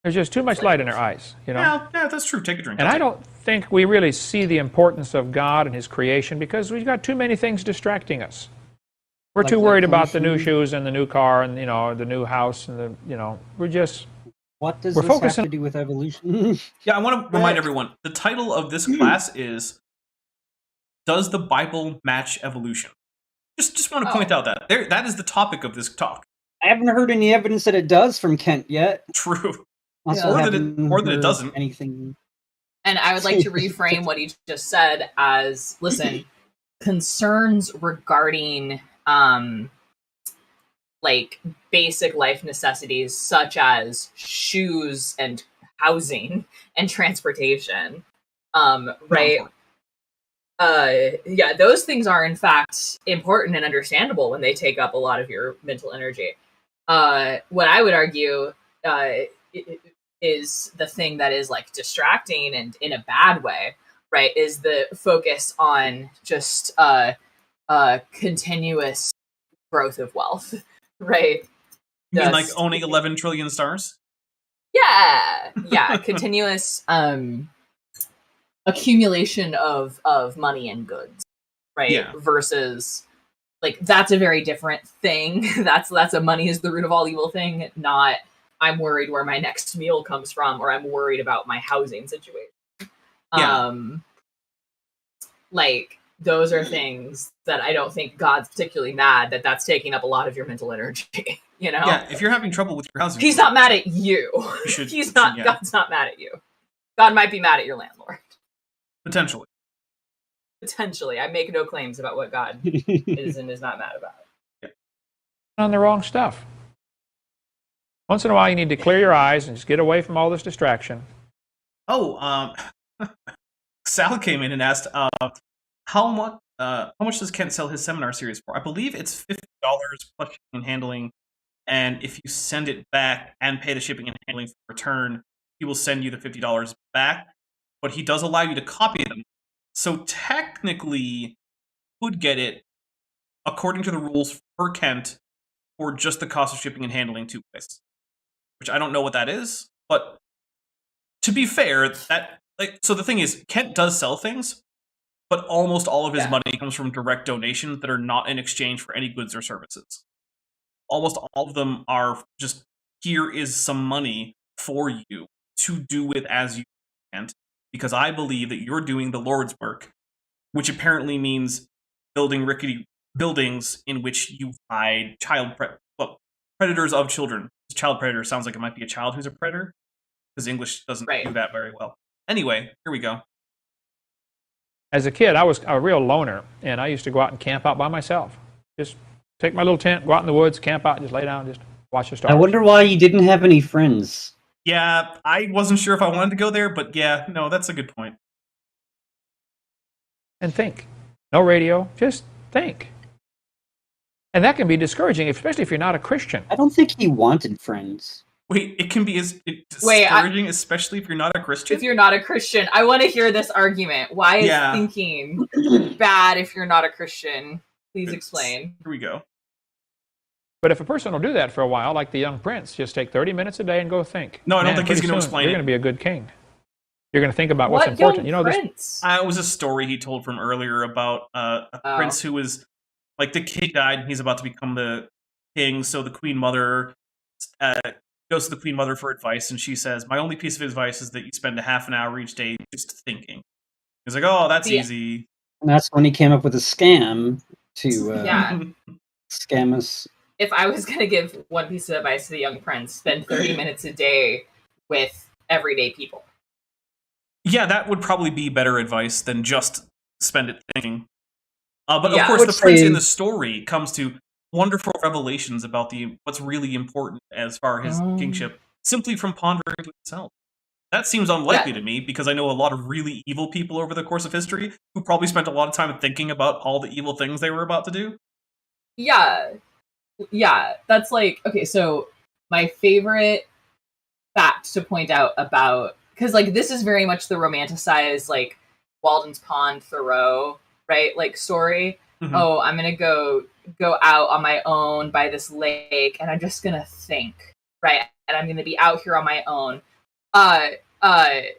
There's just too much light in our eyes, you know? Yeah, that's true. Take a drink. And I don't think we really see the importance of God and His creation because we've got too many things distracting us. We're too worried about the new shoes and the new car and, the new house and we're just... What does this have to do with evolution? Yeah, I want to remind everyone, the title of this class is Does the Bible Match Evolution? Just want to point out that is the topic of this talk. I haven't heard any evidence that it does from Kent yet. True. Or that it doesn't. Anything. And I would like to reframe what he just said as, listen, concerns regarding basic life necessities such as shoes and housing and transportation, right? Those things are in fact important and understandable when they take up a lot of your mental energy. What I would argue is the thing that is like distracting and in a bad way, right, is the focus on just continuous growth of wealth, right? You mean like owning 11 trillion stars? Yeah, continuous accumulation of money and goods, right? Yeah. Versus that's a very different thing. That's a money is the root of all evil thing, not I'm worried where my next meal comes from or I'm worried about my housing situation. Yeah. Those are things that I don't think God's particularly mad that's taking up a lot of your mental energy, Yeah, if you're having trouble with your housing... He's not mad at you. Yeah. God's not mad at you. God might be mad at your landlord. Potentially. I make no claims about what God is and is not mad about. Yeah. On the wrong stuff. Once in a while, you need to clear your eyes and just get away from all this distraction. Sal came in and asked, how much does Kent sell his seminar series for? I believe it's $50 plus shipping and handling, and if you send it back and pay the shipping and handling for return, he will send you the $50 back. But he does allow you to copy them, so technically, you could get it according to the rules for Kent for just the cost of shipping and handling 2 ways, which I don't know what that is, but to be fair, so the thing is, Kent does sell things, but almost all of his money comes from direct donations that are not in exchange for any goods or services. Almost all of them are just, here is some money for you to do with as you can, because I believe that you're doing the Lord's work, which apparently means building rickety buildings in which you hide predators of children. Child predator sounds like it might be a child who's a predator, because English doesn't do that very well. Anyway, here we go. As a kid, I was a real loner, and I used to go out and camp out by myself. Just take my little tent, go out in the woods, camp out, and just lay down and just watch the stars. I wonder why you didn't have any friends. Yeah, I wasn't sure if I wanted to go there, but yeah, no, that's a good point. And think. No radio, just think. And that can be discouraging, especially if you're not a Christian. I don't think he wanted friends. Wait, it can be discouraging, especially if you're not a Christian? If you're not a Christian. I want to hear this argument. Why is thinking bad if you're not a Christian? Please explain. Here we go. But if a person will do that for a while, like the young prince, just take 30 minutes a day and go think. No, I don't think he's going to explain it. You're going to be a good king. You're going to think about what's important. You know, prince? It was a story he told from earlier about a prince who was, like, the kid died and he's about to become the king, so the queen mother goes to the queen mother for advice, and she says, my only piece of advice is that you spend a half an hour each day just thinking. He's like, oh, that's easy. And that's when he came up with a scam to scam us. If I was going to give one piece of advice to the young prince, spend 30 minutes a day with everyday people. Yeah, that would probably be better advice than just spend it thinking. But of course, the prince in the story comes to wonderful revelations about what's really important as far as kingship, simply from pondering to himself. That seems unlikely to me, because I know a lot of really evil people over the course of history who probably spent a lot of time thinking about all the evil things they were about to do. Yeah, that's like, okay, so my favorite fact to point out about, because like this is very much the romanticized, like, Walden's Pond, Thoreau, right, like, story. Mm-hmm. Oh, I'm gonna go out on my own by this lake, and I'm just gonna think, right? And I'm gonna be out here on my own.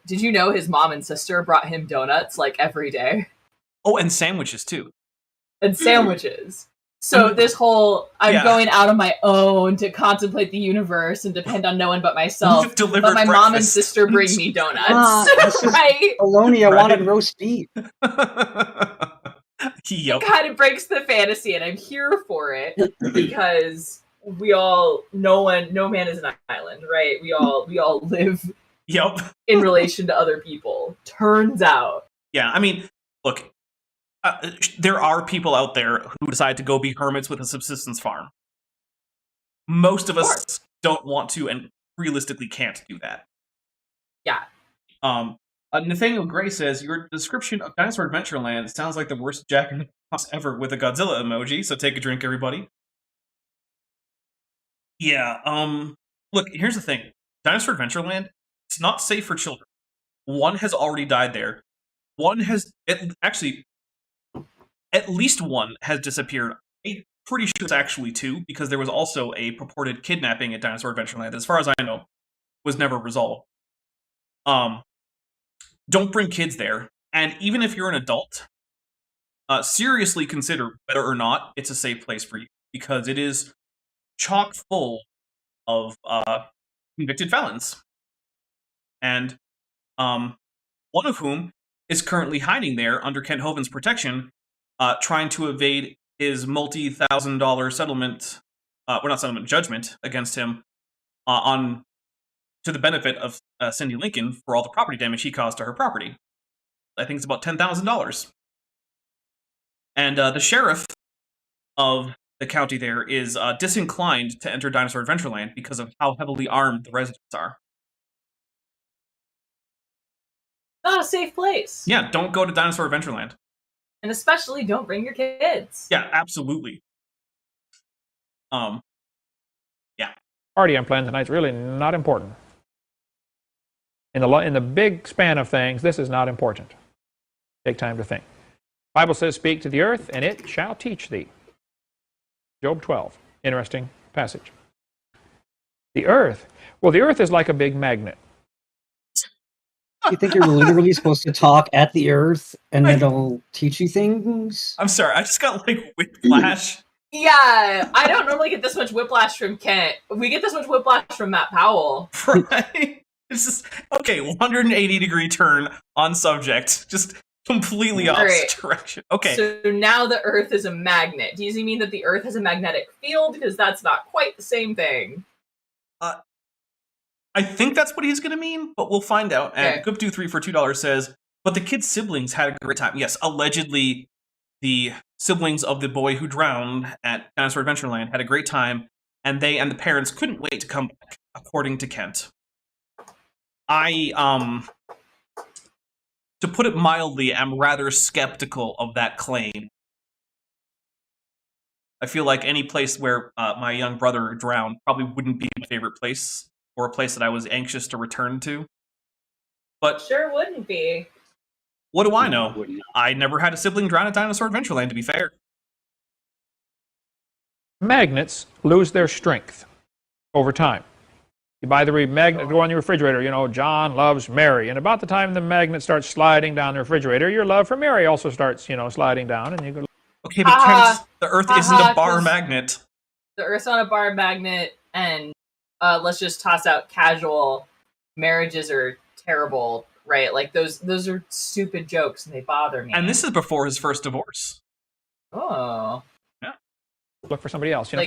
Did you know his mom and sister brought him donuts like every day? Oh, and sandwiches too. And sandwiches. So this whole I'm going out on my own to contemplate the universe and depend on no one but myself. But my mom and sister bring me donuts, right? Bologna, I wanted roast beef. It kind of breaks the fantasy, and I'm here for it because no man is an island, right? We all live in relation to other people. Turns out. Yeah, I mean, look, there are people out there who decide to go be hermits with a subsistence farm. Most of us don't want to, and realistically can't do that. Yeah. Nathaniel Gray says, your description of Dinosaur Adventureland sounds like the worst Jack in the Box ever, with a Godzilla emoji, so take a drink, everybody. Yeah, look, here's the thing. Dinosaur Adventureland, it's not safe for children. One has already died there. One has, at least one has disappeared. I'm pretty sure it's actually 2, because there was also a purported kidnapping at Dinosaur Adventureland, as far as I know, was never resolved. Don't bring kids there. And even if you're an adult, seriously consider whether or not it's a safe place for you, because it is chock full of convicted felons. And one of whom is currently hiding there under Kent Hovind's protection, trying to evade his multi-$1,000 settlement, judgment against him to the benefit of Cindy Lincoln for all the property damage he caused to her property. I think it's about $10,000. And the sheriff of the county there is disinclined to enter Dinosaur Adventureland because of how heavily armed the residents are. Not a safe place. Yeah, don't go to Dinosaur Adventureland. And especially don't bring your kids. Yeah, absolutely. Party I'm planning tonight's really not important. In the big span of things, this is not important. Take time to think. The Bible says, "Speak to the earth, and it shall teach thee." Job 12. Interesting passage. The earth. Well, the earth is like a big magnet. You think you're literally supposed to talk at the earth and it'll teach you things? I'm sorry, I just got like whiplash. Yeah, I don't normally get this much whiplash from Kent. We get this much whiplash from Matt Powell. Right? It's just, okay, 180-degree turn on subject. Just completely opposite direction. Okay. So now the Earth is a magnet. Does he mean that the Earth has a magnetic field? Because that's not quite the same thing. I think that's what he's going to mean, but we'll find out. And Goop23 for $2 says, but the kid's siblings had a great time. Yes, allegedly, the siblings of the boy who drowned at Dinosaur Adventureland had a great time, and they and the parents couldn't wait to come back, according to Kent. To put it mildly, am rather skeptical of that claim. I feel like any place where my young brother drowned probably wouldn't be my favorite place, or a place that I was anxious to return to. But sure wouldn't be. What do I know? I never had a sibling drown at Dinosaur Adventureland, to be fair. Magnets lose their strength over time. You buy the magnet, go on your refrigerator, you know, John loves Mary. And about the time the magnet starts sliding down the refrigerator, your love for Mary also starts, you know, sliding down. And you go, okay, but the Earth isn't a bar magnet. The Earth's not a bar magnet, and let's just toss out casual. Marriages are terrible, right? Like, those are stupid jokes, and they bother me. And this is before his first divorce. Oh. Yeah. Look for somebody else, you know.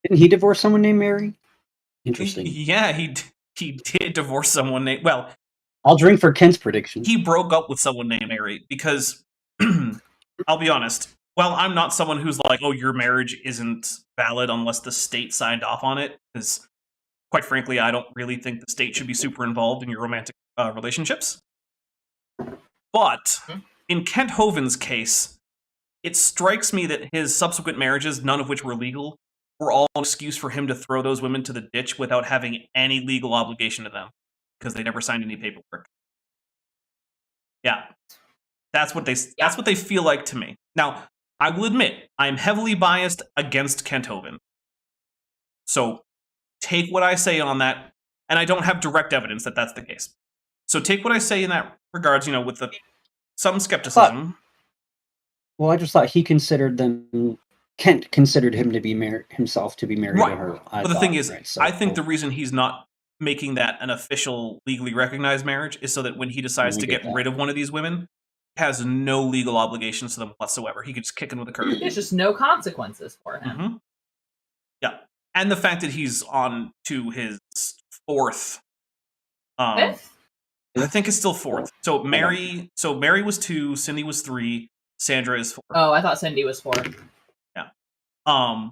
Didn't he divorce someone named Mary? Interesting. Yeah, he did divorce someone named... Well... I'll drink for Kent's prediction. He broke up with someone named Mary because... I'll be honest. Well, I'm not someone who's like, oh, your marriage isn't valid unless the state signed off on it. Because, quite frankly, I don't really think the state should be super involved in your romantic relationships. But, in Kent Hovind's case, it strikes me that his subsequent marriages, none of which were legal, were all an excuse for him to throw those women to the ditch without having any legal obligation to them, because they never signed any paperwork. Yeah. That's what they feel like to me. Now, I will admit, I'm heavily biased against Kent Hovind. So, take what I say on that, and I don't have direct evidence that that's the case. So take what I say in that regards, you know, with some skepticism. Well, I just thought Kent considered him to be himself to be married to her. But the thing is, I think the reason he's not making that an official, legally recognized marriage is so that when he decides to get rid of one of these women, he has no legal obligations to them whatsoever. He could just kick him with a curb. There's just no consequences for him. Mm-hmm. Yeah. And the fact that he's on to his fourth... Fifth? I think it's still fourth. So Mary was 2, Cindy was 3, Sandra is 4. Oh, I thought Cindy was 4. Yeah. I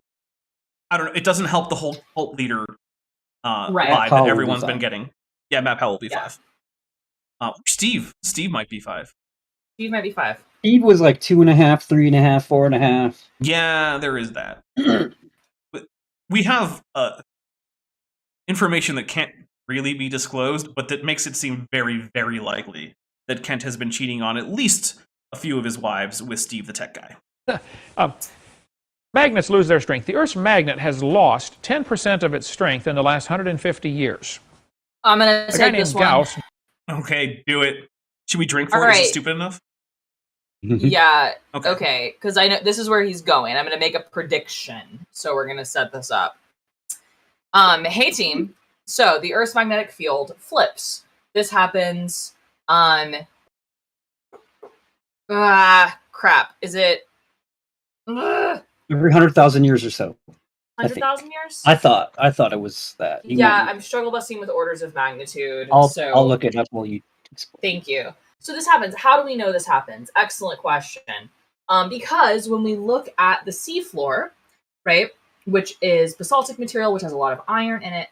don't know. It doesn't help the whole cult leader vibe that everyone's been getting. Yeah, Matt Powell will be 5. Steve might be 5. Steve might be 5. Steve was like 2.5, 3.5, 4.5. Yeah, there is that. But we have information that can't really be disclosed, but that makes it seem very, very likely that Kent has been cheating on at least a few of his wives with Steve the tech guy. Magnets lose their strength. The Earth's magnet has lost 10% of its strength in the last 150 years. I'm going to take this one. Gauss. Okay, do it. Should we drink for it? Right. Is it stupid enough? Yeah, okay. Because I know this is where he's going. I'm going to make a prediction. So we're going to set this up. Hey, team. So the Earth's magnetic field flips. This happens on... crap. Is it... Every 100,000 years or so. 100,000 years? I thought it was that. I'm struggle busting with orders of magnitude. I'll look it up while you explain. Thank you. So this happens. How do we know this happens? Excellent question. Because when we look at the seafloor, right, which is basaltic material, which has a lot of iron in it,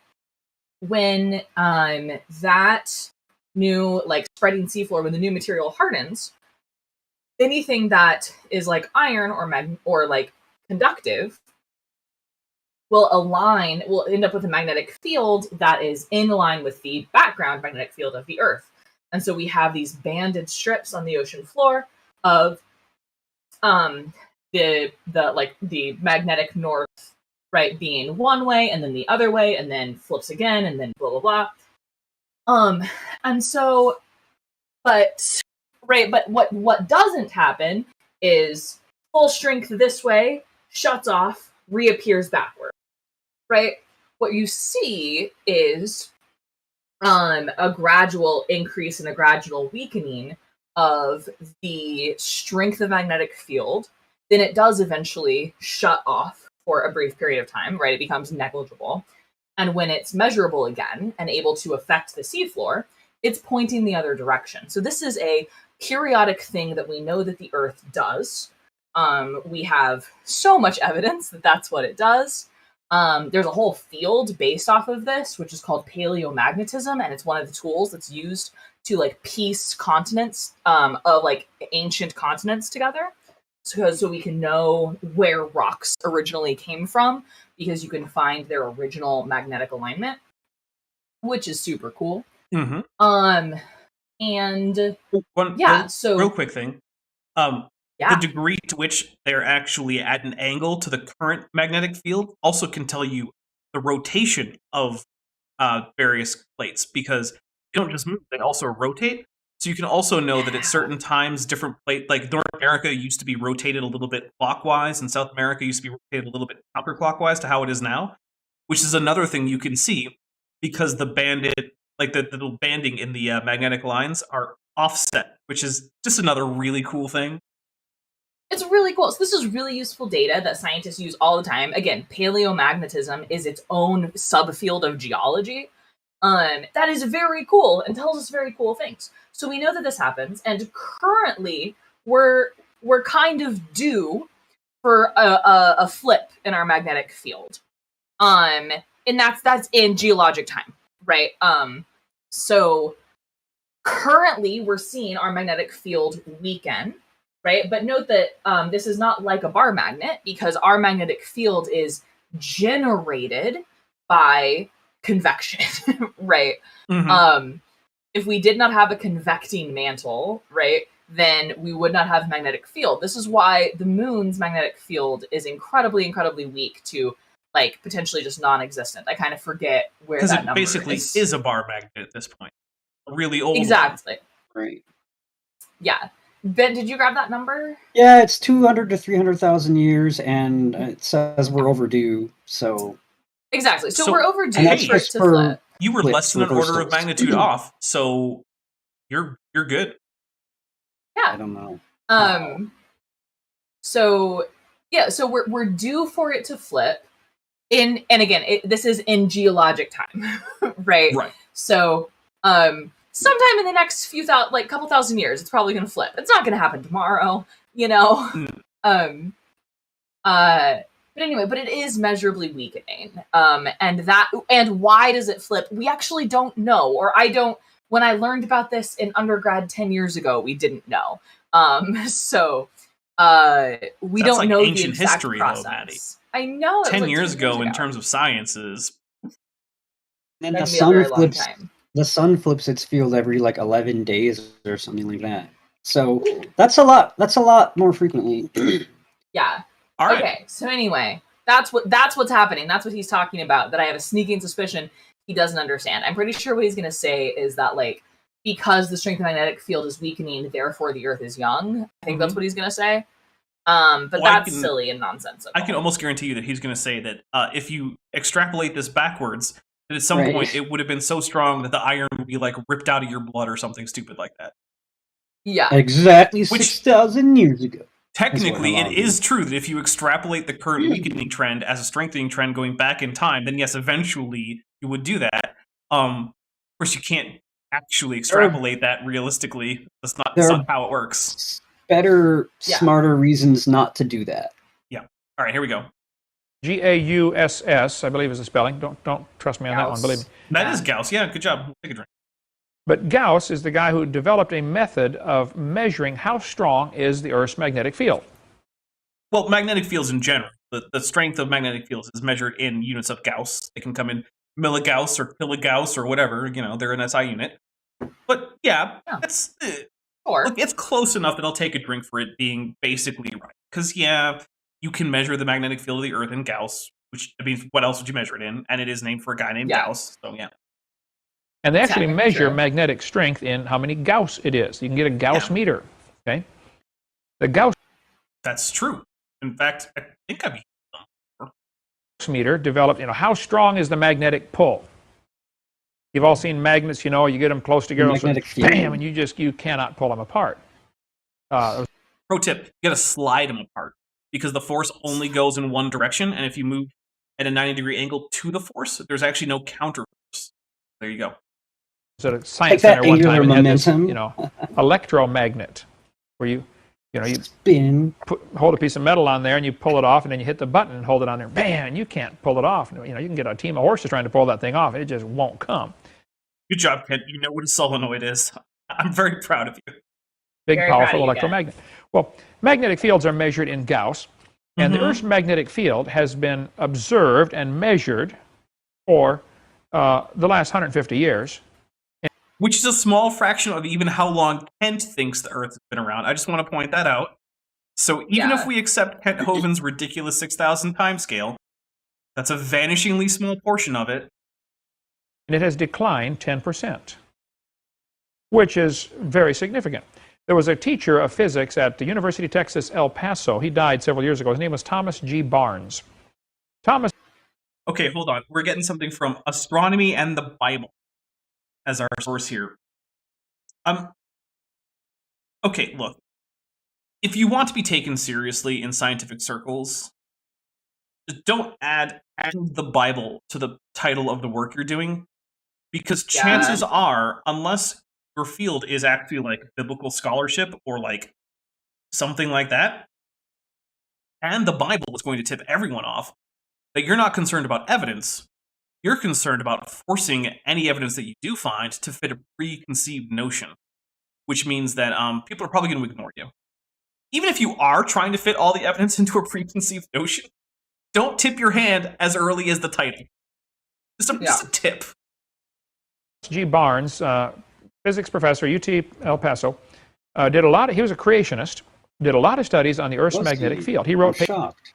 when that new like spreading seafloor, when the new material hardens, anything that is like iron or like conductive will end up with a magnetic field that is in line with the background magnetic field of the Earth. And so we have these banded strips on the ocean floor of the magnetic north, right, being one way and then the other way and then flips again and then blah blah blah. And so but what doesn't happen is full strength this way, shuts off, reappears backward. Right? What you see is a gradual increase and a gradual weakening of the strength of magnetic field. Then it does eventually shut off for a brief period of time, right? It becomes negligible. And when it's measurable again and able to affect the seafloor, it's pointing the other direction. So this is a periodic thing that we know that the Earth does. We have so much evidence that that's what it does. There's a whole field based off of this, which is called paleomagnetism, and it's one of the tools that's used to like piece continents of like ancient continents together, so we can know where rocks originally came from, because you can find their original magnetic alignment, which is super cool. Mm-hmm. So real quick thing. The degree to which they're actually at an angle to the current magnetic field also can tell you the rotation of various plates, because they don't just move, they also rotate. So you can also know that at certain times, different plate, like North America used to be rotated a little bit clockwise, and South America used to be rotated a little bit counterclockwise to how it is now, which is another thing you can see, because the banded, like the little banding in the magnetic lines are offset, which is just another really cool thing. It's really cool. So this is really useful data that scientists use all the time. Again, paleomagnetism is its own subfield of geology. That is very cool and tells us very cool things. So we know that this happens, and currently we're kind of due for a flip in our magnetic field. And that's in geologic time, right? So currently we're seeing our magnetic field weaken. Right, but note that this is not like a bar magnet, because our magnetic field is generated by convection, right? Mm-hmm. If we did not have a convecting mantle, right, then we would not have magnetic field. This is why the moon's magnetic field is incredibly, incredibly weak to like potentially just non-existent. I kind of forget where that number is. Because it basically is a bar magnet at this point. A really old exactly. one. Right. Yeah. Ben, did you grab that number? Yeah, it's 200 to 300,000 years, and it says we're overdue. So exactly. So we're overdue for it to flip. You were less than an order of magnitude off, so you're good. Yeah. I don't know. So we're due for it to flip. And again, this is in geologic time, right? Right. So sometime in the next couple thousand years, it's probably going to flip. It's not going to happen tomorrow, you know? But anyway, but it is measurably weakening. And why does it flip? We actually don't know, or I don't, when I learned about this in undergrad 10 years ago, we didn't know. So we don't know the exact history, process. Though, Maddie. I know. 10 years ago in terms of sciences. And the sun flips. The sun flips its field every 11 days or something like that. So that's a lot. That's a lot more frequently. Yeah. All right. Okay. So anyway, that's what's happening. That's what he's talking about. That I have a sneaking suspicion he doesn't understand. I'm pretty sure what he's going to say is that because the strength of the magnetic field is weakening, therefore the Earth is young. I think that's what he's going to say. But that's silly and nonsensical. I can almost guarantee you that he's going to say that if you extrapolate this backwards, that at some point it would have been so strong that the iron would be ripped out of your blood or something stupid like that. Yeah. Exactly 6,000 years ago. Technically, it is true that if you extrapolate the current weakening trend as a strengthening trend going back in time, then yes, eventually you would do that. Of course, you can't actually extrapolate that realistically. That's not how it works. Better, smarter reasons not to do that. Yeah. All right, here we go. Gauss, I believe is the spelling. Don't trust me on that one. Believe me. That is Gauss. Yeah, good job. Take a drink. But Gauss is the guy who developed a method of measuring how strong is the Earth's magnetic field. Well, magnetic fields in general. The strength of magnetic fields is measured in units of Gauss. They can come in milligauss or kilogauss or whatever. They're an SI unit. But yeah. That's look, it's close enough that I'll take a drink for it being basically right. Because you can measure the magnetic field of the Earth in Gauss, which means what else would you measure it in? And it is named for a guy named Gauss. So yeah. And they actually measure magnetic strength in how many Gauss it is. You can get a Gauss meter. Okay, the Gauss. That's true. In fact, I think I've meter developed. How strong is the magnetic pull? You've all seen magnets. You get them close together, magnetic field. Bam, and you cannot pull them apart. Pro tip: you got to slide them apart because the force only goes in one direction, and if you move at a 90-degree angle to the force, there's actually no counter force. There you go. At a science center one time, and had this, electromagnet, where you spin, hold a piece of metal on there, and you pull it off, and then you hit the button and hold it on there. Bam! And you can't pull it off. You can get a team of horses trying to pull that thing off. It just won't come. Good job, Kent. You know what a solenoid is. I'm very proud of you. Big, powerful electromagnet. Well, magnetic fields are measured in Gauss, and the Earth's magnetic field has been observed and measured for the last 150 years. Which is a small fraction of even how long Kent thinks the Earth has been around. I just want to point that out. So even if we accept Kent Hovind's ridiculous 6,000 timescale, that's a vanishingly small portion of it. And it has declined 10%, which is very significant. There was a teacher of physics at the University of Texas, El Paso. He died several years ago. His name was Thomas G. Barnes. Okay, hold on. We're getting something from Astronomy and the Bible as our source here. Okay, look. If you want to be taken seriously in scientific circles, just don't add the Bible to the title of the work you're doing, because chances are, unless your field is actually like biblical scholarship or like something like that, and the Bible is going to tip everyone off, that you're not concerned about evidence. You're concerned about forcing any evidence that you do find to fit a preconceived notion, which means that people are probably going to ignore you. Even if you are trying to fit all the evidence into a preconceived notion, don't tip your hand as early as the title. Just a tip. G. Barnes, physics professor, UT El Paso, did a lot of, he was a creationist, did a lot of studies on the Earth's magnetic field. He wrote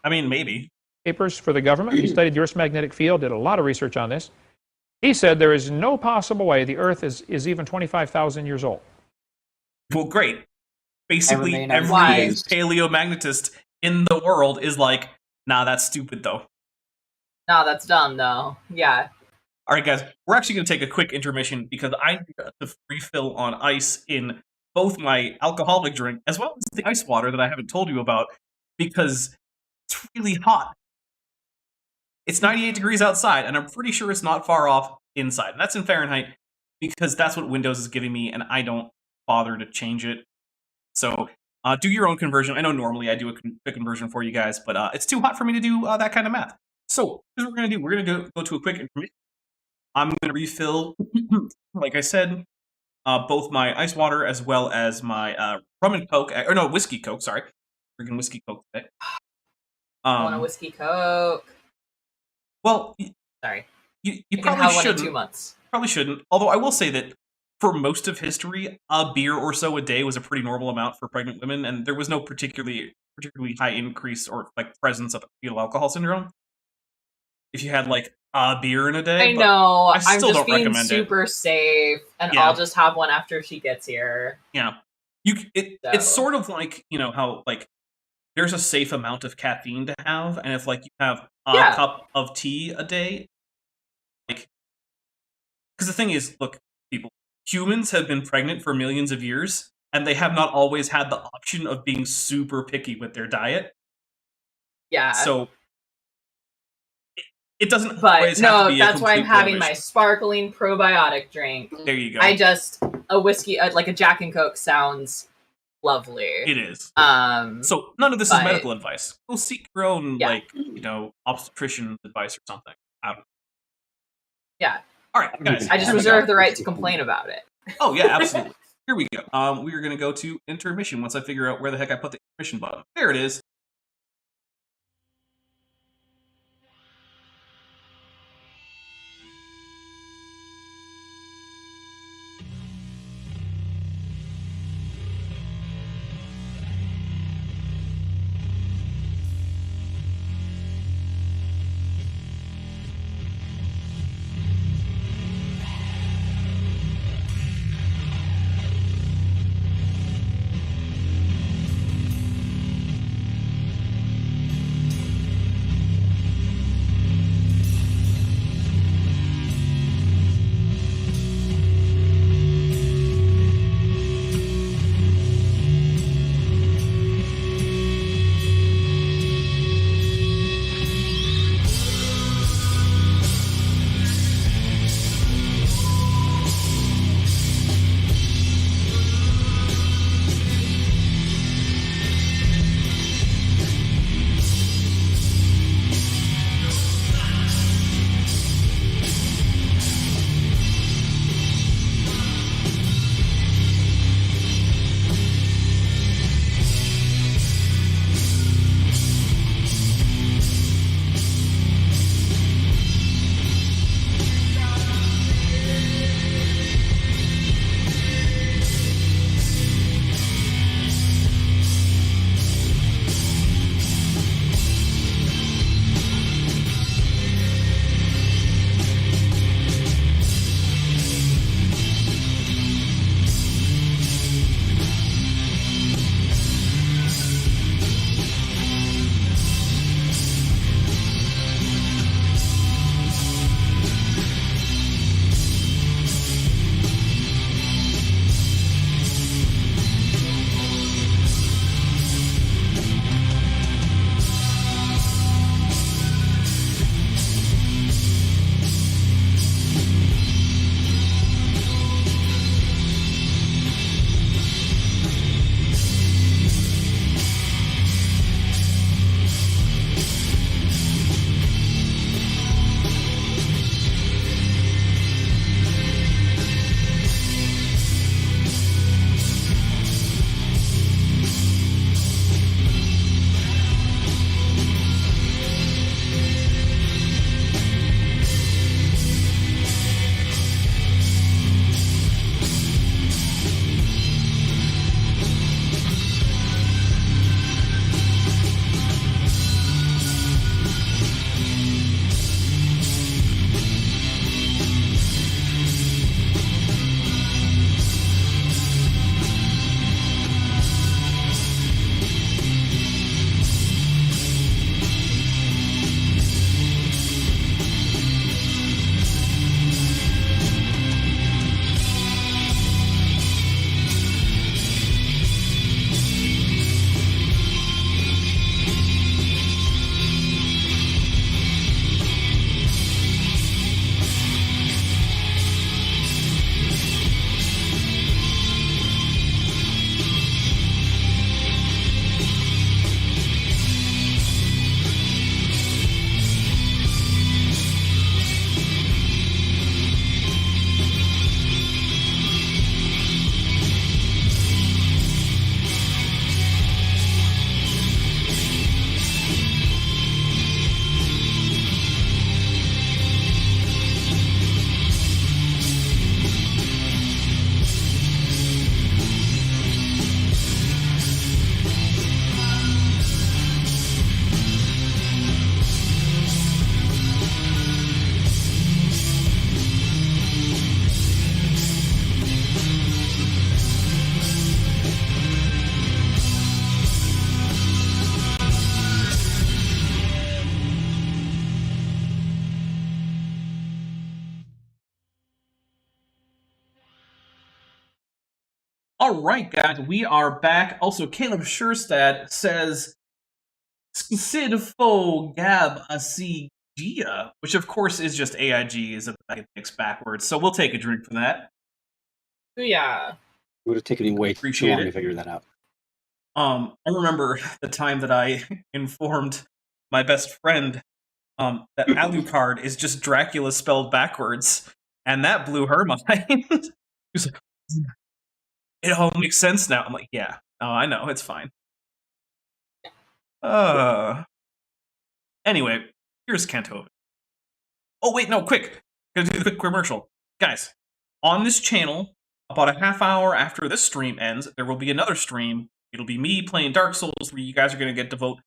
maybe. Papers for the government. He studied the Earth's magnetic field, did a lot of research on this. He said there is no possible way the Earth is even 25,000 years old. Well, great. Basically, every paleomagnetist in the world is like, nah, that's stupid, though. Nah, that's dumb, though. Yeah. All right, guys, we're actually going to take a quick intermission because I need to refill on ice in both my alcoholic drink as well as the ice water that I haven't told you about because it's really hot. It's 98 degrees outside, and I'm pretty sure it's not far off inside. And that's in Fahrenheit because that's what Windows is giving me, and I don't bother to change it. So do your own conversion. I know normally I do a conversion for you guys, but it's too hot for me to do that kind of math. So here's what we're going to do. We're going to go to a quick intermission. I'm going to refill, like I said, both my ice water as well as my rum and Coke. Or no, whiskey Coke, sorry. Freaking whiskey Coke today. I want a whiskey Coke. Well, sorry. You probably probably have shouldn't. One in 2 months. Probably shouldn't. Although I will say that for most of history, a beer or so a day was a pretty normal amount for pregnant women, and there was no particularly high increase or like presence of fetal alcohol syndrome. If you had like a beer in a day, I know. I'm just being super safe, and I'll just have one after she gets here. Yeah, it's sort of like how like there's a safe amount of caffeine to have, and if like you have a cup of tea a day, like because the thing is, look, people, humans have been pregnant for millions of years, and they have not always had the option of being super picky with their diet. Yeah. So it doesn't always have to be that's why I'm having my sparkling probiotic drink. There you go. A whiskey, like a Jack and Coke sounds lovely. It is. So none of this is medical advice. Go seek your own, obstetrician advice or something. I don't know. Yeah. All right, guys. I just reserve the right to complain about it. Oh yeah, absolutely. Here we go. We are going to go to intermission once I figure out where the heck I put the intermission button. There it is. All right, guys, we are back. Also, Caleb Scherstad says, Sid Fo Gab Asigia, which of course is just AIG, is a mix backwards. So we'll take a drink for that. Yeah. It would have taken me way too long to figure that out. I remember the time that I informed my best friend that Alucard is just Dracula spelled backwards, and that blew her mind. She was like, It all makes sense now. I'm like, yeah. Oh, I know. It's fine. Anyway, here's Kent Hovind. Oh, wait, no, quick. Gonna do the quick commercial. Guys, on this channel, about a half hour after this stream ends, there will be another stream. It'll be me playing Dark Souls, where you guys are going to get to vote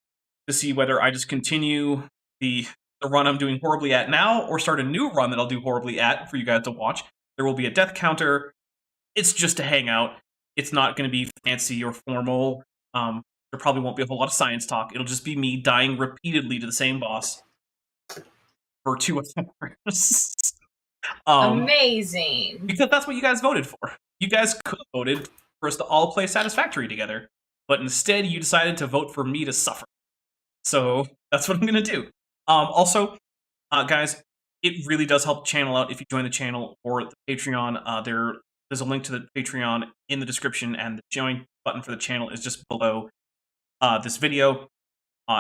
to see whether I just continue the run I'm doing horribly at now, or start a new run that I'll do horribly at for you guys to watch. There will be a death counter. It's just a hangout. It's not going to be fancy or formal. There probably won't be a whole lot of science talk. It'll just be me dying repeatedly to the same boss for 2 hours. Amazing. Because that's what you guys voted for. You guys could have voted for us to all play Satisfactory together, but instead you decided to vote for me to suffer. So that's what I'm going to do. Also, guys, it really does help the channel out if you join the channel or the Patreon. There's a link to the Patreon in the description, and the join button for the channel is just below this video.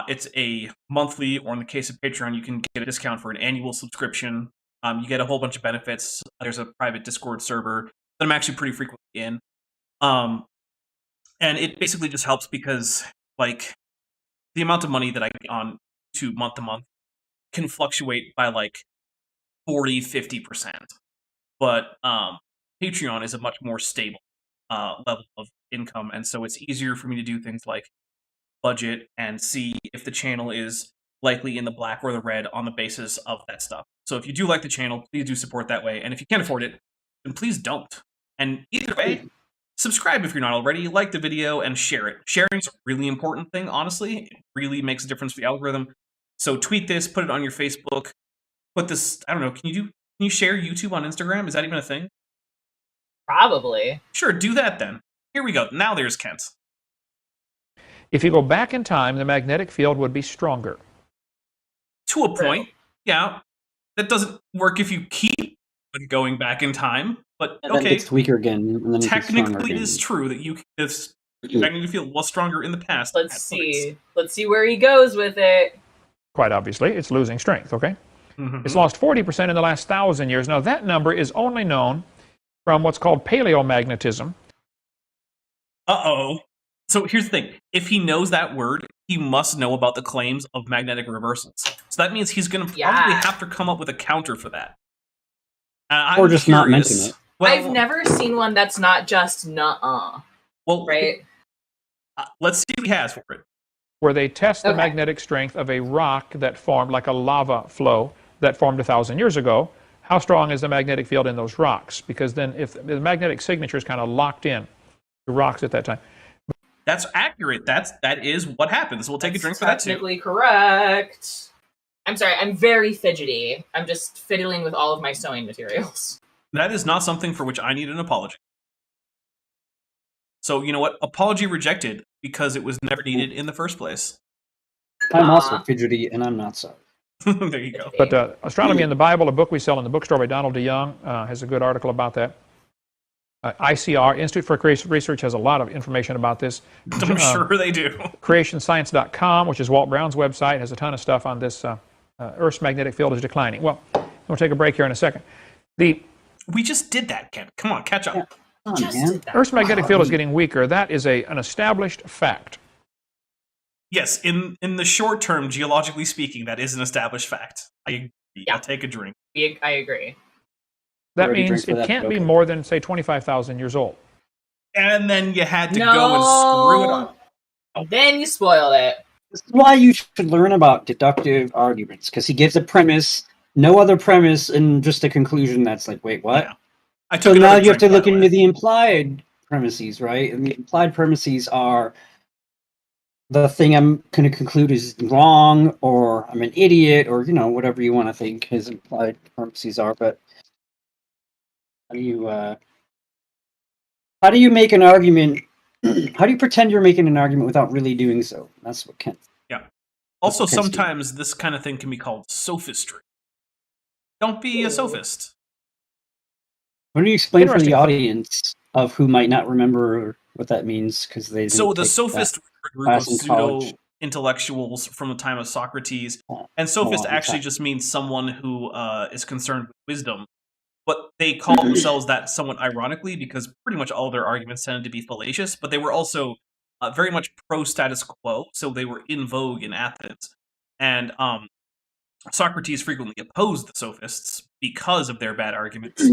It's a monthly, or in the case of Patreon, you can get a discount for an annual subscription. You get a whole bunch of benefits. There's a private Discord server that I'm actually pretty frequently in. And it basically just helps because, like, the amount of money that I get on YouTube month to month can fluctuate by, like, 40-50%. But Patreon is a much more stable level of income, and so it's easier for me to do things like budget and see if the channel is likely in the black or the red on the basis of that stuff. So if you do like the channel, please do support that way. And if you can't afford it, then please don't. And either way, subscribe if you're not already, like the video, and share it. Sharing's a really important thing, honestly. It really makes a difference for the algorithm. So tweet this, put it on your Facebook, put this, I don't know, can you share YouTube on Instagram? Is that even a thing? Probably. Sure, do that then. Here we go. Now there's Kent. If you go back in time, the magnetic field would be stronger. To a point, yeah. That doesn't work if you keep going back in time, but and then okay. it's weaker again. And then technically, it is true that this magnetic field was stronger in the past. Let's see. Let's see where he goes with it. Quite obviously, it's losing strength, okay? Mm-hmm. It's lost 40% in the last 1,000 years. Now, that number is only known from what's called paleomagnetism. Uh-oh. So here's the thing. If he knows that word, he must know about the claims of magnetic reversals. So that means he's going to probably have to come up with a counter for that. Or just not mention it. Well, I've never seen one that's not just nuh-uh. Well, right? Let's see what he has for it. Where they test the magnetic strength of a rock that formed, like a lava flow, that formed 1,000 years ago. How strong is the magnetic field in those rocks? Because then if the magnetic signature is kind of locked in the rocks at that time. That's accurate. That is what happens. We'll take a drink for that too. Technically correct. I'm sorry, I'm very fidgety. I'm just fiddling with all of my sewing materials. That is not something for which I need an apology. So, you know what? Apology rejected, because it was never needed in the first place. I'm also fidgety, and I'm not sorry. There you go. But Astronomy in the Bible, a book we sell in the bookstore by Donald DeYoung, has a good article about that. ICR, Institute for Creation Research, has a lot of information about this. I'm sure they do. CreationScience.com, which is Walt Brown's website, has a ton of stuff on this. Earth's magnetic field is declining. Well, we'll take a break here in a second. We just did that, Ken. Come on, catch up. Yeah. Earth's magnetic field is getting weaker. That is an established fact. Yes, in the short term, geologically speaking, that is an established fact. I agree. Yeah. I'll take a drink. I agree. That means it can't be more than, say, 25,000 years old. And then you had to go and screw it up. Then you spoiled it. This is why you should learn about deductive arguments, because he gives a premise, no other premise, and just a conclusion that's like, wait, what? Yeah. So now you have to look into the implied premises, right? And the implied premises are the thing I'm going to conclude is wrong, or I'm an idiot, or, you know, whatever you want to think his implied premises are. But how do you make an argument? How do you pretend you're making an argument without really doing so? That's what Kent. Yeah. Also, sometimes this kind of thing can be called sophistry. Don't be a sophist. Why don't you explain for the audience of who might not remember what that means? Because they so the sophist were a group of pseudo-intellectuals from the time of Socrates, and sophist actually just means someone who is concerned with wisdom. but they call themselves that somewhat ironically because pretty much all of their arguments tended to be fallacious, but they were also very much pro-status quo, so they were in vogue in Athens. And Socrates frequently opposed the sophists because of their bad arguments.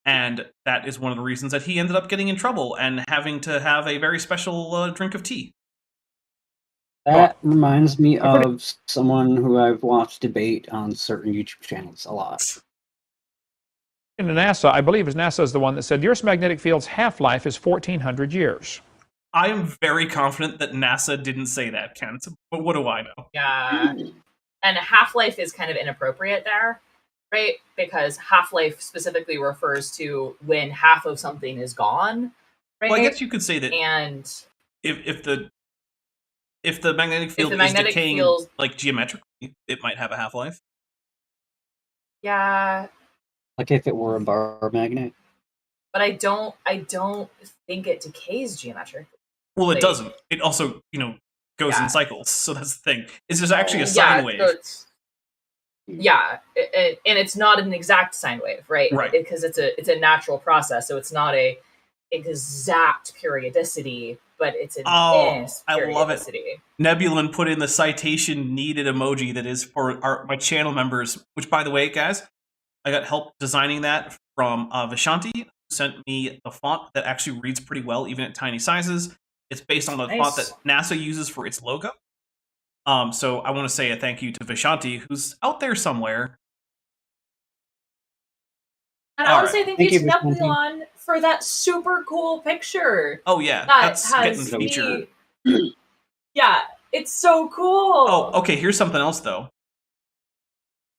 And that is one of the reasons that he ended up getting in trouble and having to have a very special drink of tea. That reminds me of someone who I've watched debate on certain YouTube channels a lot. In NASA, I believe NASA is the one that said the Earth's magnetic field's half-life is 1,400 years. I am very confident that NASA didn't say that, Kent, but what do I know? Yeah. And half-life is kind of inappropriate there, right? Because half-life specifically refers to when half of something is gone, right? Well, I guess you could say that and if the magnetic field is decaying like geometrically, it might have a half-life. Yeah. Like if it were a bar magnet. But I don't think it decays geometrically. Well, it doesn't. It also, goes in cycles. So that's the thing. Is there's actually a sine wave. And it's not an exact sine wave, right? Right. Because it's a natural process, so it's not a exact periodicity, but it's an periodicity. I love it. Nebulan put in the citation needed emoji that is for my channel members, which, by the way, guys, I got help designing that from Vishanti, who sent me the font that actually reads pretty well, even at tiny sizes. It's based on the font that NASA uses for its logo. So I want to say a thank you to Vishanti, who's out there somewhere. And I want to say thank you to Nebulan for that super cool picture. Oh, yeah. That's getting featured. Yeah, it's so cool. Oh, okay. Here's something else, though.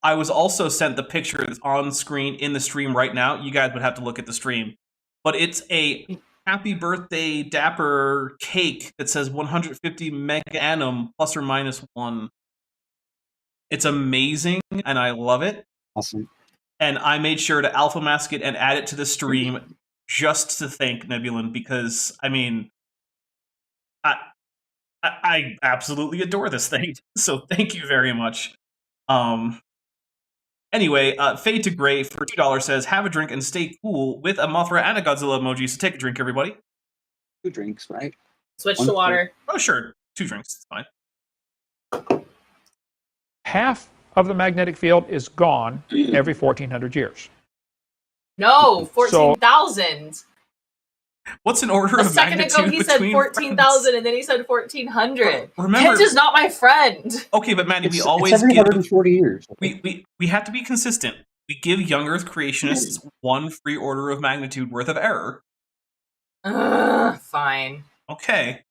I was also sent the picture that's on screen in the stream right now. You guys would have to look at the stream. But it's a happy birthday dapper cake that says 150 mega annum plus or minus 1. It's amazing, and I love it. Awesome. And I made sure to alpha mask it and add it to the stream just to thank Nebulan because, I mean, I absolutely adore this thing. So thank you very much. Anyway, Fade to Gray for $2 says, have a drink and stay cool with a Mothra and a Godzilla emoji. So take a drink, everybody. 2 drinks, right? Switch to water. Oh, sure. 2 drinks. It's fine. Half of the magnetic field is gone every 1,400 years. No, 14,000. What's an order of magnitude? A second ago he said 14,000 and then he said 1,400. Remember, Kent is not my friend. Okay, but Manny, we always it's every give 140 years. We have to be consistent. We give young Earth creationists 1 free order of magnitude worth of error. Fine. Okay.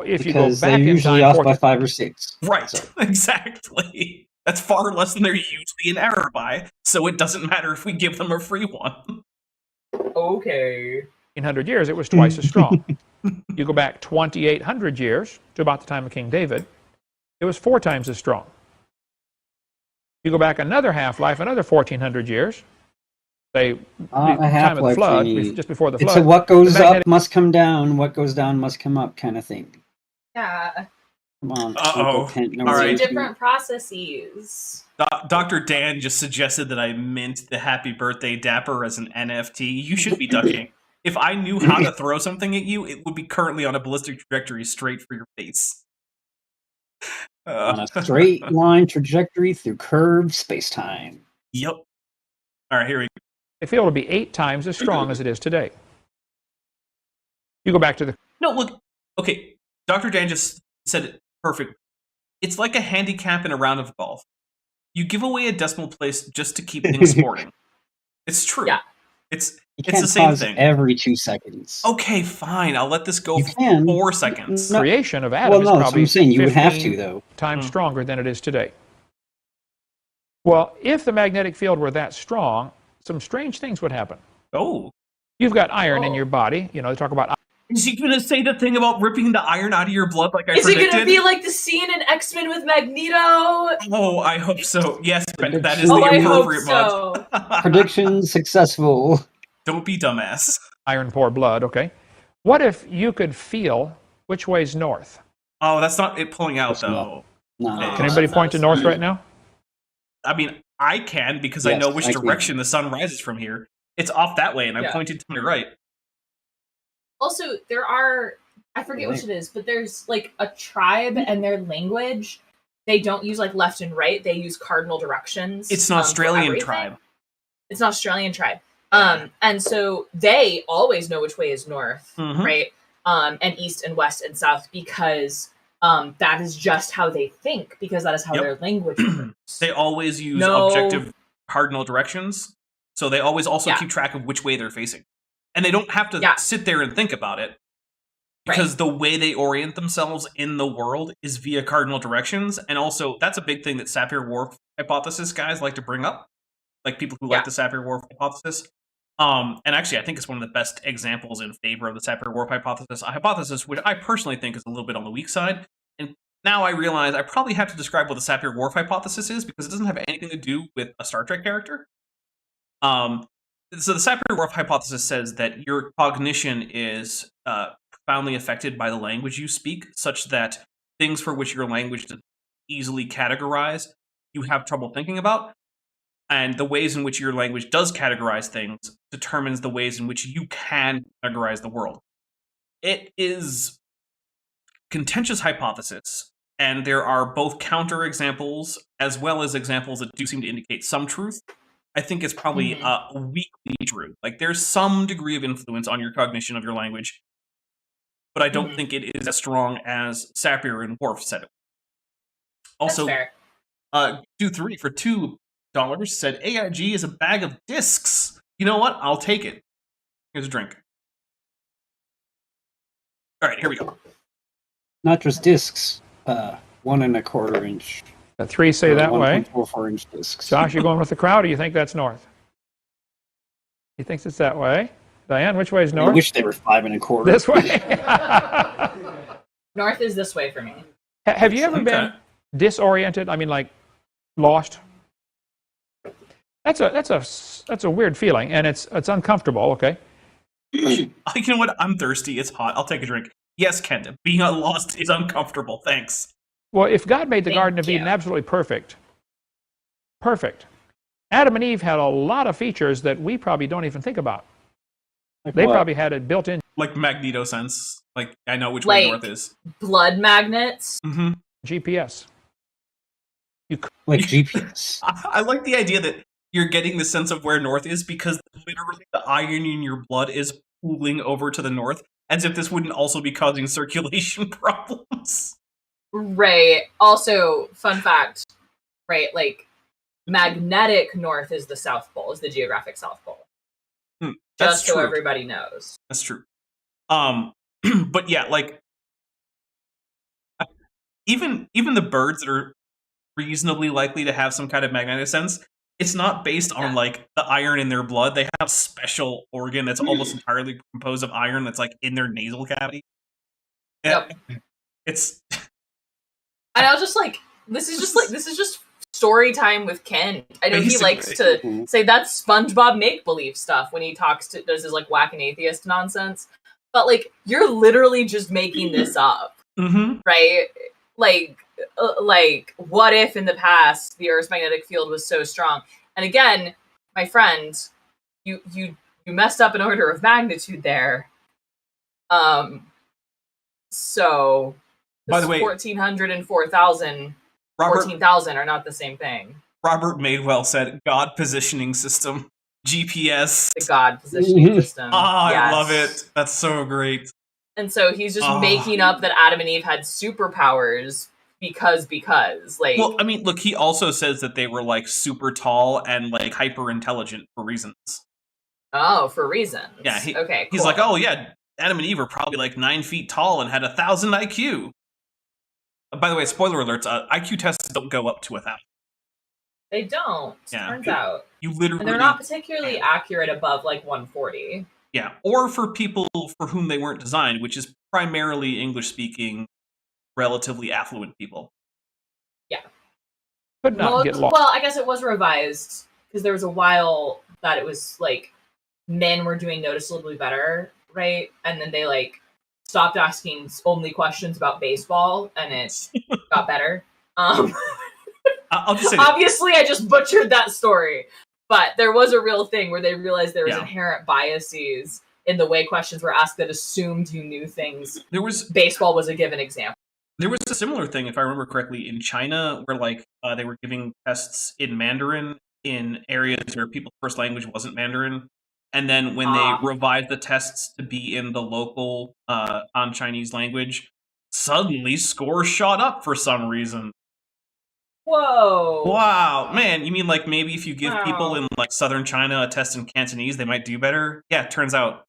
If you because go back they're usually in time, off by 5 or 6. Right. So. Exactly. That's far less than they're usually in error by, so it doesn't matter if we give them a free one. Okay. 1,800 years, it was twice as strong. You go back 2,800 years to about the time of King David, it was 4 times as strong. You go back another half-life, another 1,400 years, say the time of the flood, just before the flood. It's a what goes up must come down, what goes down must come up kind of thing. Yeah. Come on. Uh-oh. All right. Different processes. Dr. Dan just suggested that I mint the happy birthday dapper as an NFT. You should be ducking. If I knew how to throw something at you, it would be currently on a ballistic trajectory straight for your face. On a straight line trajectory through curved space-time. Yep. All right, here we go. The field will be 8 times as strong as it is today. You go back to the... No, look. Okay, Dr. Dan just said it perfect. It's like a handicap in a round of golf. You give away a decimal place just to keep things sporting. It's true. Yeah. It's the same thing. Every 2 seconds. Okay, fine. I'll let this go you for can. 4 seconds. The creation of Adam is probably I'm saying you would have to, though. times stronger than it is today. Well, if the magnetic field were that strong, some strange things would happen. Oh. You've got iron in your body. You know, they talk about... Is he going to say the thing about ripping the iron out of your blood like I predicted? Is it going to be like the scene in X-Men with Magneto? Oh, I hope so. Yes, but that is the appropriate mod. Prediction successful. Don't be dumbass. Iron poor blood, okay. What if you could feel which way's north? Oh, that's not it pulling out, though. No. Can anybody point to north right now? I mean, I can because I know which direction the sun rises from here. it's off that way, and I'm Yeah. pointing to my right. Also, there are, I forget which it is, but there's like a tribe and their language. They don't use like left and right. They use cardinal directions. It's an Australian tribe. It's an Australian tribe. And so they always know which way is north, right? And east and west and south, because that is just how they think, because that is how their language works. They always use objective cardinal directions, so they always also keep track of which way they're facing. And they don't have to sit there and think about it, because the way they orient themselves in the world is via cardinal directions. And also, that's a big thing that Sapir-Whorf hypothesis guys like to bring up, like people who like the Sapir-Whorf hypothesis. And actually, I think it's one of the best examples in favor of the Sapir-Whorf hypothesis, a hypothesis which I personally think is a little bit on the weak side. And now I realize I probably have to describe what the Sapir-Whorf hypothesis is, because it doesn't have anything to do with a Star Trek character. So the Sapir-Whorf hypothesis says that your cognition is profoundly affected by the language you speak, such that things for which your language is easily categorized, you have trouble thinking about. And the ways in which your language does categorize things determines the ways in which you can categorize the world. It is a contentious hypothesis, and there are both counterexamples as well as examples that do seem to indicate some truth. I think it's probably weakly true. Like, there's some degree of influence on your cognition of your language, but I don't think it is as strong as Sapir and Whorf said it. Also, do 3 for $2 said AIG is a bag of discs. You know what? I'll take it. Here's a drink. All right, here we go. Not just discs. 1 1/4 inch. The 3 say that way. 1.44 inch discs. Josh, you going with the crowd, or you think that's north? He thinks it's that way. Diane, which way is north? I wish they were 5 1/4. This way. North is this way for me. Have you ever been disoriented? I mean, like lost. That's a weird feeling, and it's uncomfortable. Okay. You know what? I'm thirsty. It's hot. I'll take a drink. Yes, Kent. Being lost is uncomfortable. Thanks. Well, if God made the Garden of Eden absolutely perfect, Adam and Eve had a lot of features that we probably don't even think about. Like they what? probably had it built in. Like magnetosense. Like, I know which way north is. Blood magnets. GPS. Like GPS. I like the idea that you're getting the sense of where north is because literally the iron in your blood is pooling over to the north, as if this wouldn't also be causing circulation problems. Right. Also, fun fact, right, like, magnetic north is the South Pole, is the geographic South Pole. Just so everybody knows. That's true. But yeah, like, even the birds that are reasonably likely to have some kind of magnetic sense, it's not based on, like, the iron in their blood. They have a special organ that's almost entirely composed of iron that's, like, in their nasal cavity. Yep. It's... And I was just like, this is just story time with Ken. I know he likes to say that's SpongeBob make-believe stuff when he does his, like, whack and atheist nonsense. But, like, you're literally just making this up, right? Like, what if in the past the Earth's magnetic field was so strong? And again, my friend, you messed up an order of magnitude there. So, by the way, 1,400 and 4,000 are not the same thing. Robert Madewell said, God positioning system, GPS. The God positioning system. Yes. I love it. That's so great. And so he's just making up that Adam and Eve had superpowers because, like... Well, I mean, look, he also says that they were, like, super tall and, like, hyper intelligent for reasons. Oh, for reasons. Yeah. Okay, cool. He's like, oh, yeah, Adam and Eve are probably, like, 9 feet tall and had 1,000 IQ. By the way, spoiler alerts, IQ tests don't go up to 1,000. They don't, turns out. You literally... And they're not particularly accurate above, like, 140. Yeah, or for people for whom they weren't designed, which is primarily English-speaking, relatively affluent people. Yeah. Could not get lost. Well, I guess it was revised, because there was a while that it was, like, men were doing noticeably better, right? And then they, like, stopped asking only questions about baseball, and it got better. I'll just say obviously, I just butchered that story. But there was a real thing where they realized there was Yeah. inherent biases in the way questions were asked that assumed you knew things. There was Baseball was a given example. There was a similar thing, if I remember correctly, in China, where like they were giving tests in Mandarin in areas where people's first language wasn't Mandarin, and then when they revised the tests to be in the local non-Chinese language, suddenly scores shot up for some reason. Whoa! Wow, man! You mean like maybe if you give people in like southern China a test in Cantonese, they might do better? Yeah, turns out.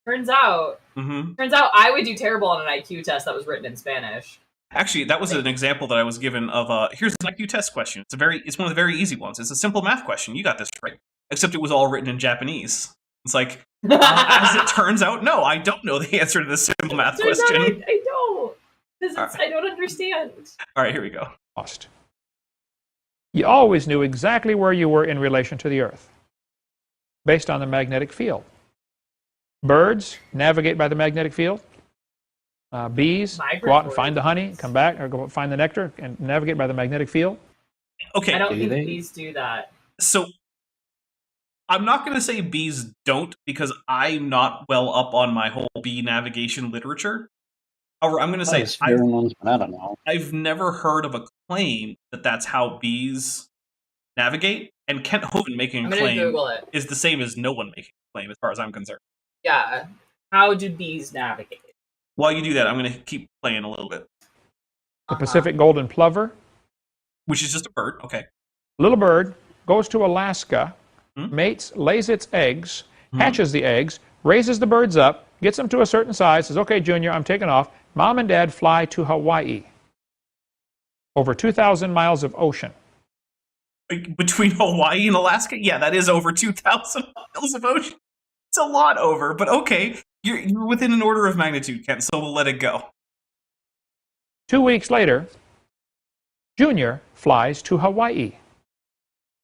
Turns out I would do terrible on an IQ test that was written in Spanish. Actually, that was an example that I was given of here's an IQ test question. It's one of the very easy ones. It's a simple math question. You got this right. Except it was all written in Japanese. It's like, as it turns out, no, I don't know the answer to this simple math question. I don't. Because I don't understand. All right, here we go. Lost. You always knew exactly where you were in relation to the Earth, based on the magnetic field. Birds navigate by the magnetic field. Bees go out and find the honey, come back, or go find the nectar and navigate by the magnetic field. Okay. I don't think bees do that. So, I'm not going to say bees don't, because I'm not well up on my whole bee navigation literature. However, I'm going to say I don't know. I've never heard of a claim that that's how bees navigate, and Kent Hovind making a claim Google it. is the same as no one making a claim, as far as I'm concerned. Yeah. How do bees navigate? While you do that, I'm going to keep playing a little bit. The Pacific golden plover, Which is just a bird. Okay. little bird, goes to Alaska, mates, lays its eggs, hatches the eggs, raises the birds up, gets them to a certain size, says, okay, Junior, I'm taking off. Mom and Dad fly to Hawaii. Over 2,000 miles of ocean. Between Hawaii and Alaska? Yeah, that is over 2,000 miles of ocean. It's a lot over, but okay. You're within an order of magnitude, Kent, so we'll let it go. 2 weeks later, Junior flies to Hawaii.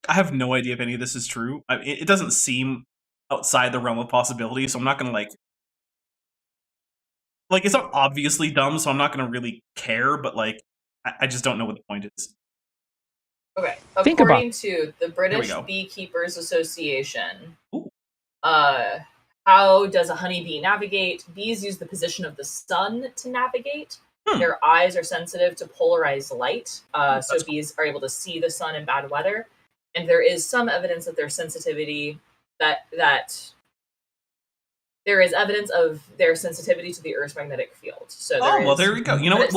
I have no idea if any of this is true. It doesn't seem outside the realm of possibility, so I'm not going to like, it's not obviously dumb, so I'm not going to really care, but like, I just don't know what the point is. Okay. Think According to the British go. Beekeepers Association, how does a honeybee navigate? Bees use the position of the sun to navigate. Their eyes are sensitive to polarized light, so bees are able to see the sun in bad weather. And there is some evidence that their sensitivity, that there is evidence of their sensitivity to the Earth's magnetic field. So there we go. You know what?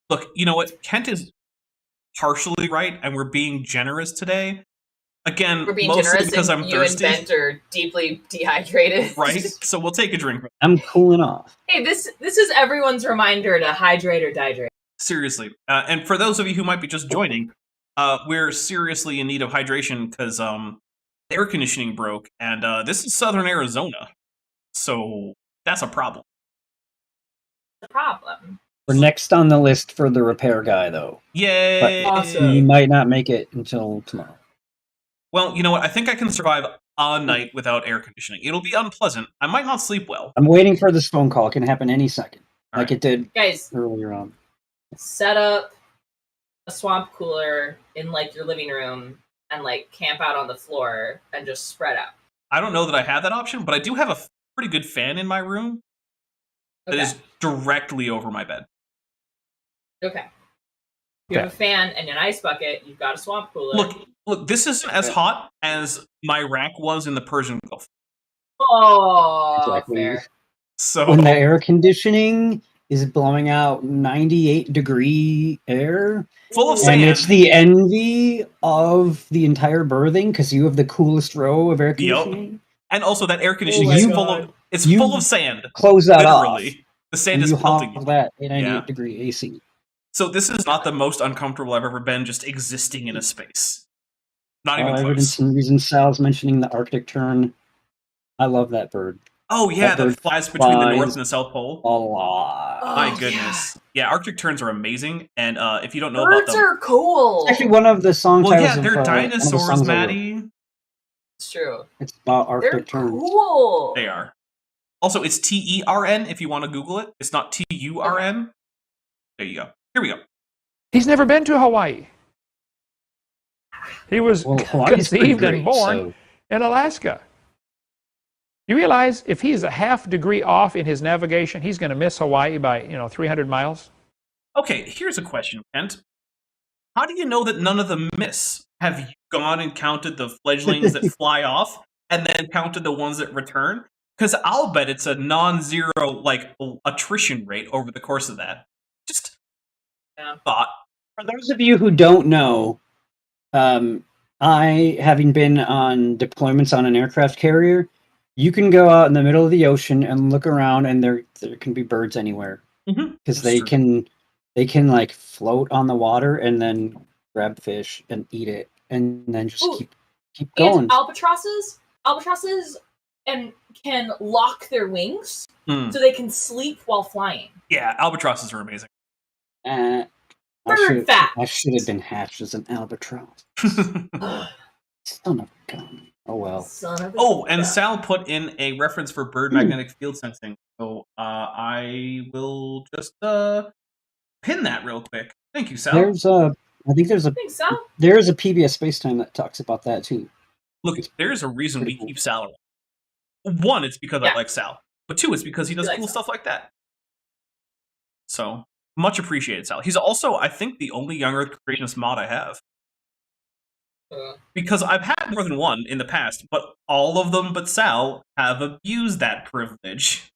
Look, you know what? Kent is partially right, and we're being generous today. Again, we're being mostly generous because I'm you thirsty. and Bent are deeply dehydrated. Right? So we'll take a drink. I'm cooling off. Hey, this is everyone's reminder to hydrate or dihydrate. Seriously. And for those of you who might be just joining, we're seriously in need of hydration because the air conditioning broke, and this is southern Arizona. So that's a problem. The problem. We're next on the list for the repair guy, though. Yay! Awesome. You might not make it until tomorrow. Well, you know what? I think I can survive a night without air conditioning. It'll be unpleasant. I might not sleep well. I'm waiting for this phone call. It can happen any second, All like right. it did Guys, earlier on. set up a swamp cooler in like your living room and like camp out on the floor and just spread out. I don't know that I have that option, but I do have a pretty good fan in my room that is directly over my bed. Okay. You have a fan and an ice bucket. You've got a swamp cooler. Look, this isn't as hot as my rack was in the Persian Gulf. Oh, Exactly. fair. So When the air conditioning is blowing out 98-degree air, full of and sand. it's the envy of the entire berthing because you have the coolest row of air conditioning. And also that air conditioning Oh is my full God. of it's You full of sand. Close that Literally. off. The sand And is you pelting have you. that 98-degree AC. So this is not the most uncomfortable I've ever been just existing in a space. Not even Evidence close. and reason Sal's mentioning the Arctic tern. I love that bird. Oh yeah, That that bird flies between the flies North and the South Pole. A lot. Oh, My goodness. Yeah, Arctic terns are amazing, and if you don't know about Birds them, are cool. It's actually one of the song well, titles yeah, of, they're one of the dinosaurs, songs I wrote. Maddie. It's true. It's about They're Arctic terns. cool. They are. Also, it's TERN if you want to Google it. It's not TURN. There you go. Here we go. He's never been to Hawaii. He was Well, Hawaii's pretty conceived and great, born so- in Alaska. You realize if he's a half degree off in his navigation, he's going to miss Hawaii by 300 miles? Okay, here's a question, Kent. How do you know that none of them miss? Have you gone and counted the fledglings that fly off and then counted the ones that return? Because I'll bet it's a non-zero attrition rate over the course of that. Just thought. For those of you who don't know, I, having been on deployments on an aircraft carrier, you can go out in the middle of the ocean and look around, and there can be birds anywhere because they can like float on the water and then grab fish and eat it, and then just keep going. And albatrosses and can lock their wings so they can sleep while flying. Yeah, albatrosses are amazing. Bird fact. I should have been hatched as an albatross. Son of a gun. Oh well. And Sal put in a reference for bird magnetic field sensing. So I will just pin that real quick. Thank you, Sal. There's a PBS Spacetime that talks about that too. Look, there's a reason we keep Sal around. One, it's because I like Sal. But two, it's because he does cool stuff like that. So, much appreciated, Sal. He's also, I think, the only Young Earth Creationist mod I have. Because I've had more than one in the past, but all of them but Sal have abused that privilege.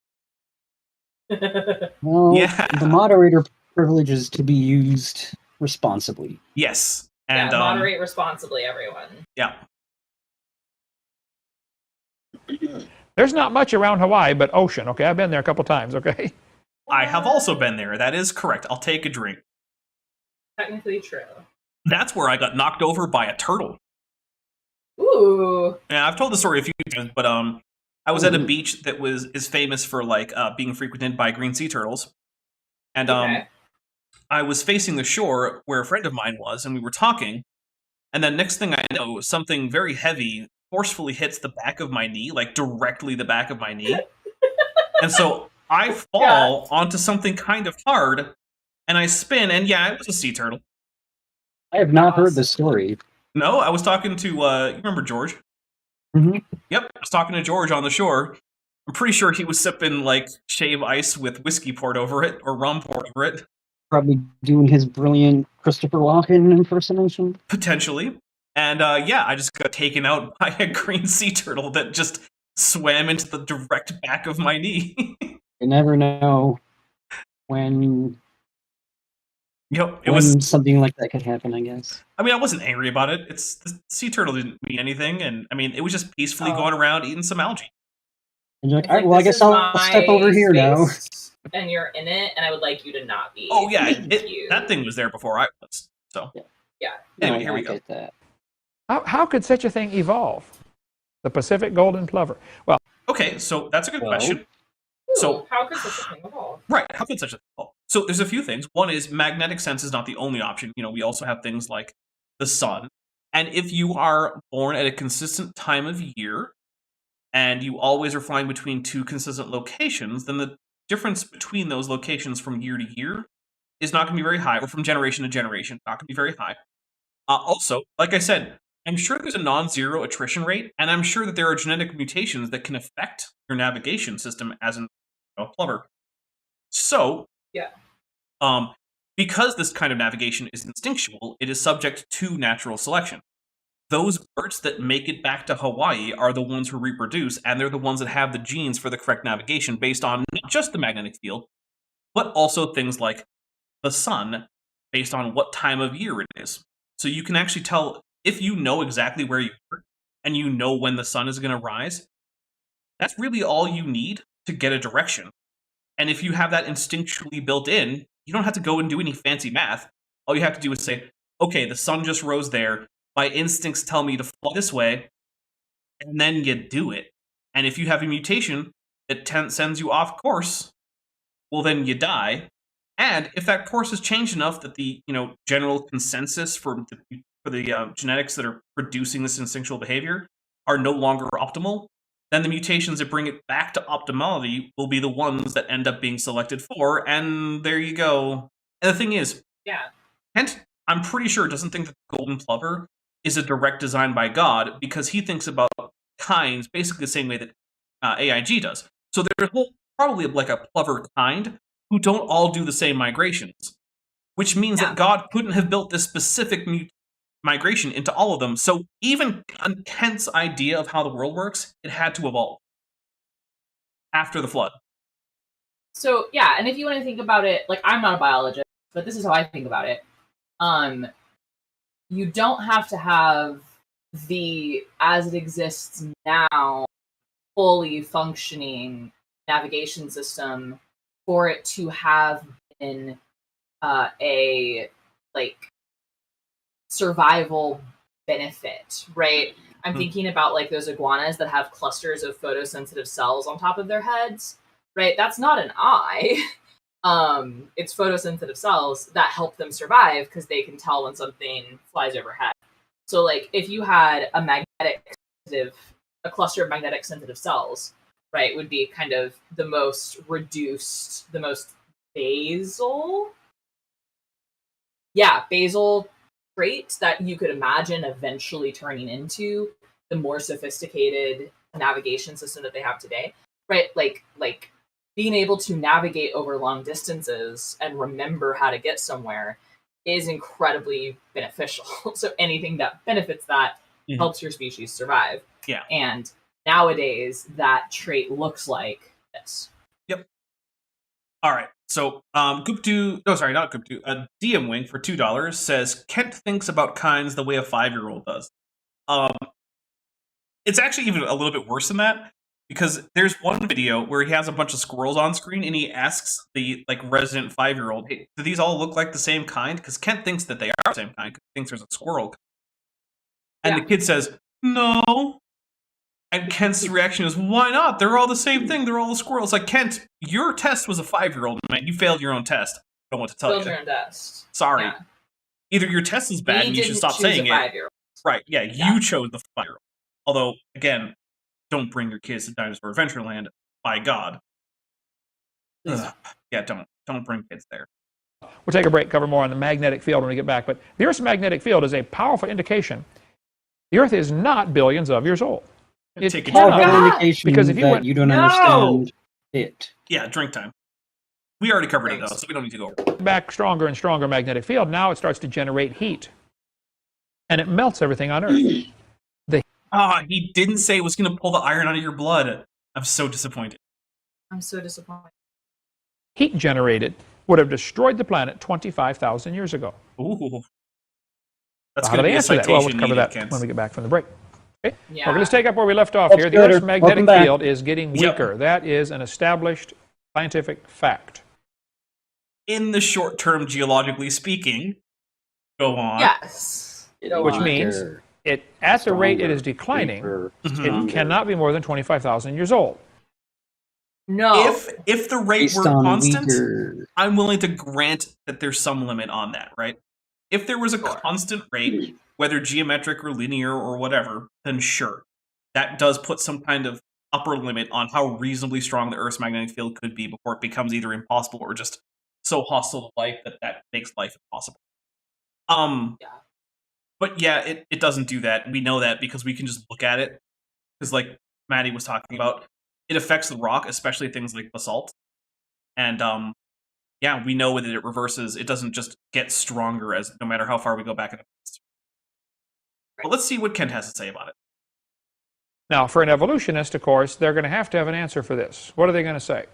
Well, the moderator privilege is to be used responsibly. Yes. And moderate responsibly, everyone. Yeah. There's not much around Hawaii but ocean, okay? I've been there a couple times, okay? I have also been there. That is correct. I'll take a drink. Technically true. That's where I got knocked over by a turtle. Ooh. Yeah, I've told the story a few times, but I was at a beach that is famous for being frequented by green sea turtles. And I was facing the shore where a friend of mine was, and we were talking. And then next thing I know, something very heavy forcefully hits the back of my knee, like directly the back of my knee. And so I fall onto something kind of hard, and I spin, and it was a sea turtle. I have not heard this story. No, I was talking to, you remember George? Mm-hmm. Yep, I was talking to George on the shore. I'm pretty sure he was sipping, shave ice with whiskey poured over it, or rum poured over it. Probably doing his brilliant Christopher Walken impersonation. Potentially. And, I just got taken out by a green sea turtle that just swam into the direct back of my knee. You never know when... Yep, when something like that could happen, I guess. I mean, I wasn't angry about it. The sea turtle didn't mean anything, and I mean, it was just peacefully going around eating some algae. And you're like, all right, well, I guess I'll step over here now. And you're in it, and I would like you to not be. Oh yeah, that thing was there before I was. So yeah. Anyway, here we go. That. How could such a thing evolve? The Pacific golden plover. Well, okay, so that's a good question. Ooh, so how could such a thing evolve? Right, how could such a thing evolve? So there's a few things. One is magnetic sense is not the only option. We also have things like the sun. And if you are born at a consistent time of year, and you always are flying between two consistent locations, then the difference between those locations from year to year is not going to be very high, or from generation to generation, not going to be very high. Also, like I said, I'm sure there's a non-zero attrition rate, and I'm sure that there are genetic mutations that can affect your navigation system as a plover. So, because this kind of navigation is instinctual, it is subject to natural selection. Those birds that make it back to Hawaii are the ones who reproduce, and they're the ones that have the genes for the correct navigation based on not just the magnetic field, but also things like the sun, based on what time of year it is. So you can actually tell, if you know exactly where you are, and you know when the sun is going to rise, that's really all you need to get a direction. And if you have that instinctually built in, you don't have to go and do any fancy math. All you have to do is say, okay, the sun just rose there. My instincts tell me to fly this way. And then you do it. And if you have a mutation that sends you off course, well, then you die. And if that course has changed enough that the general consensus for the genetics that are producing this instinctual behavior are no longer optimal, then the mutations that bring it back to optimality will be the ones that end up being selected for, and there you go. And the thing is, Kent, I'm pretty sure, doesn't think that the golden plover is a direct design by God because he thinks about kinds basically the same way that AIG does. So there's probably like a clever kind who don't all do the same migrations, which means that God couldn't have built this specific migration into all of them. So even Kent's idea of how the world works, it had to evolve after the flood. So yeah, and if you want to think about it, like I'm not a biologist, but this is how I think about it. You don't have to have the as it exists now fully functioning navigation system for it to have been a like survival benefit, right? I'm thinking about like those iguanas that have clusters of photosensitive cells on top of their heads, right? That's not an eye. It's photosensitive cells that help them survive because they can tell when something flies overhead. So like if you had a cluster of magnetic sensitive cells, right, would be kind of the most reduced, the most basal trait that you could imagine eventually turning into the more sophisticated navigation system that they have today, right? Like being able to navigate over long distances and remember how to get somewhere is incredibly beneficial. So anything that benefits that helps your species survive. Yeah. And nowadays that trait looks like this. Yep. All right. So not Gooptu, DM Wing for $2 says Kent thinks about kinds the way a 5-year-old does. It's actually even a little bit worse than that, because there's one video where he has a bunch of squirrels on screen and he asks the like resident 5-year-old, hey, do these all look like the same kind? Because Kent thinks that they are the same kind, because he thinks there's a squirrel. And the kid says, no. And Kent's reaction is, why not? They're all the same thing. They're all the squirrels. Like, Kent, your test was a 5-year-old, man. You failed your own test. I don't know what to tell you. Your own test. Sorry. Yeah. Either your test is bad and you should stop saying it. Right, yeah, you chose the 5-year-old. Although, again, don't bring your kids to Dinosaur Adventureland, by God. Yeah, don't bring kids there. We'll take a break, cover more on the magnetic field when we get back. But the Earth's magnetic field is a powerful indication the Earth is not billions of years old. It's powerful indication because if you don't understand it. Yeah, drink time. We already covered it, though, so we don't need to go over it. Back stronger and stronger magnetic field, now it starts to generate heat. And it melts everything on Earth. He didn't say it was going to pull the iron out of your blood. I'm so disappointed. Heat generated would have destroyed the planet 25,000 years ago. Ooh. That's How do they answer that? Well, we'll cover that when we get back from the break. Okay? Yeah. We're going to take up where we left off here. The Earth's magnetic field is getting weaker. That is an established scientific fact. In the short term, geologically speaking, go on. Yes. Which means at the rate it is declining, it cannot be more than 25,000 years old. No. If the rate were constant, I'm willing to grant that there's some limit on that, right? If there was a constant rate, whether geometric or linear or whatever, then sure. That does put some kind of upper limit on how reasonably strong the Earth's magnetic field could be before it becomes either impossible or just so hostile to life that makes life impossible. But yeah, it doesn't do that. We know that because we can just look at it. Because like Maddie was talking about, it affects the rock, especially things like basalt. And we know that it reverses. It doesn't just get stronger as no matter how far we go back in the past. But let's see what Kent has to say about it. Now, for an evolutionist, of course, they're going to have an answer for this. What are they going to say?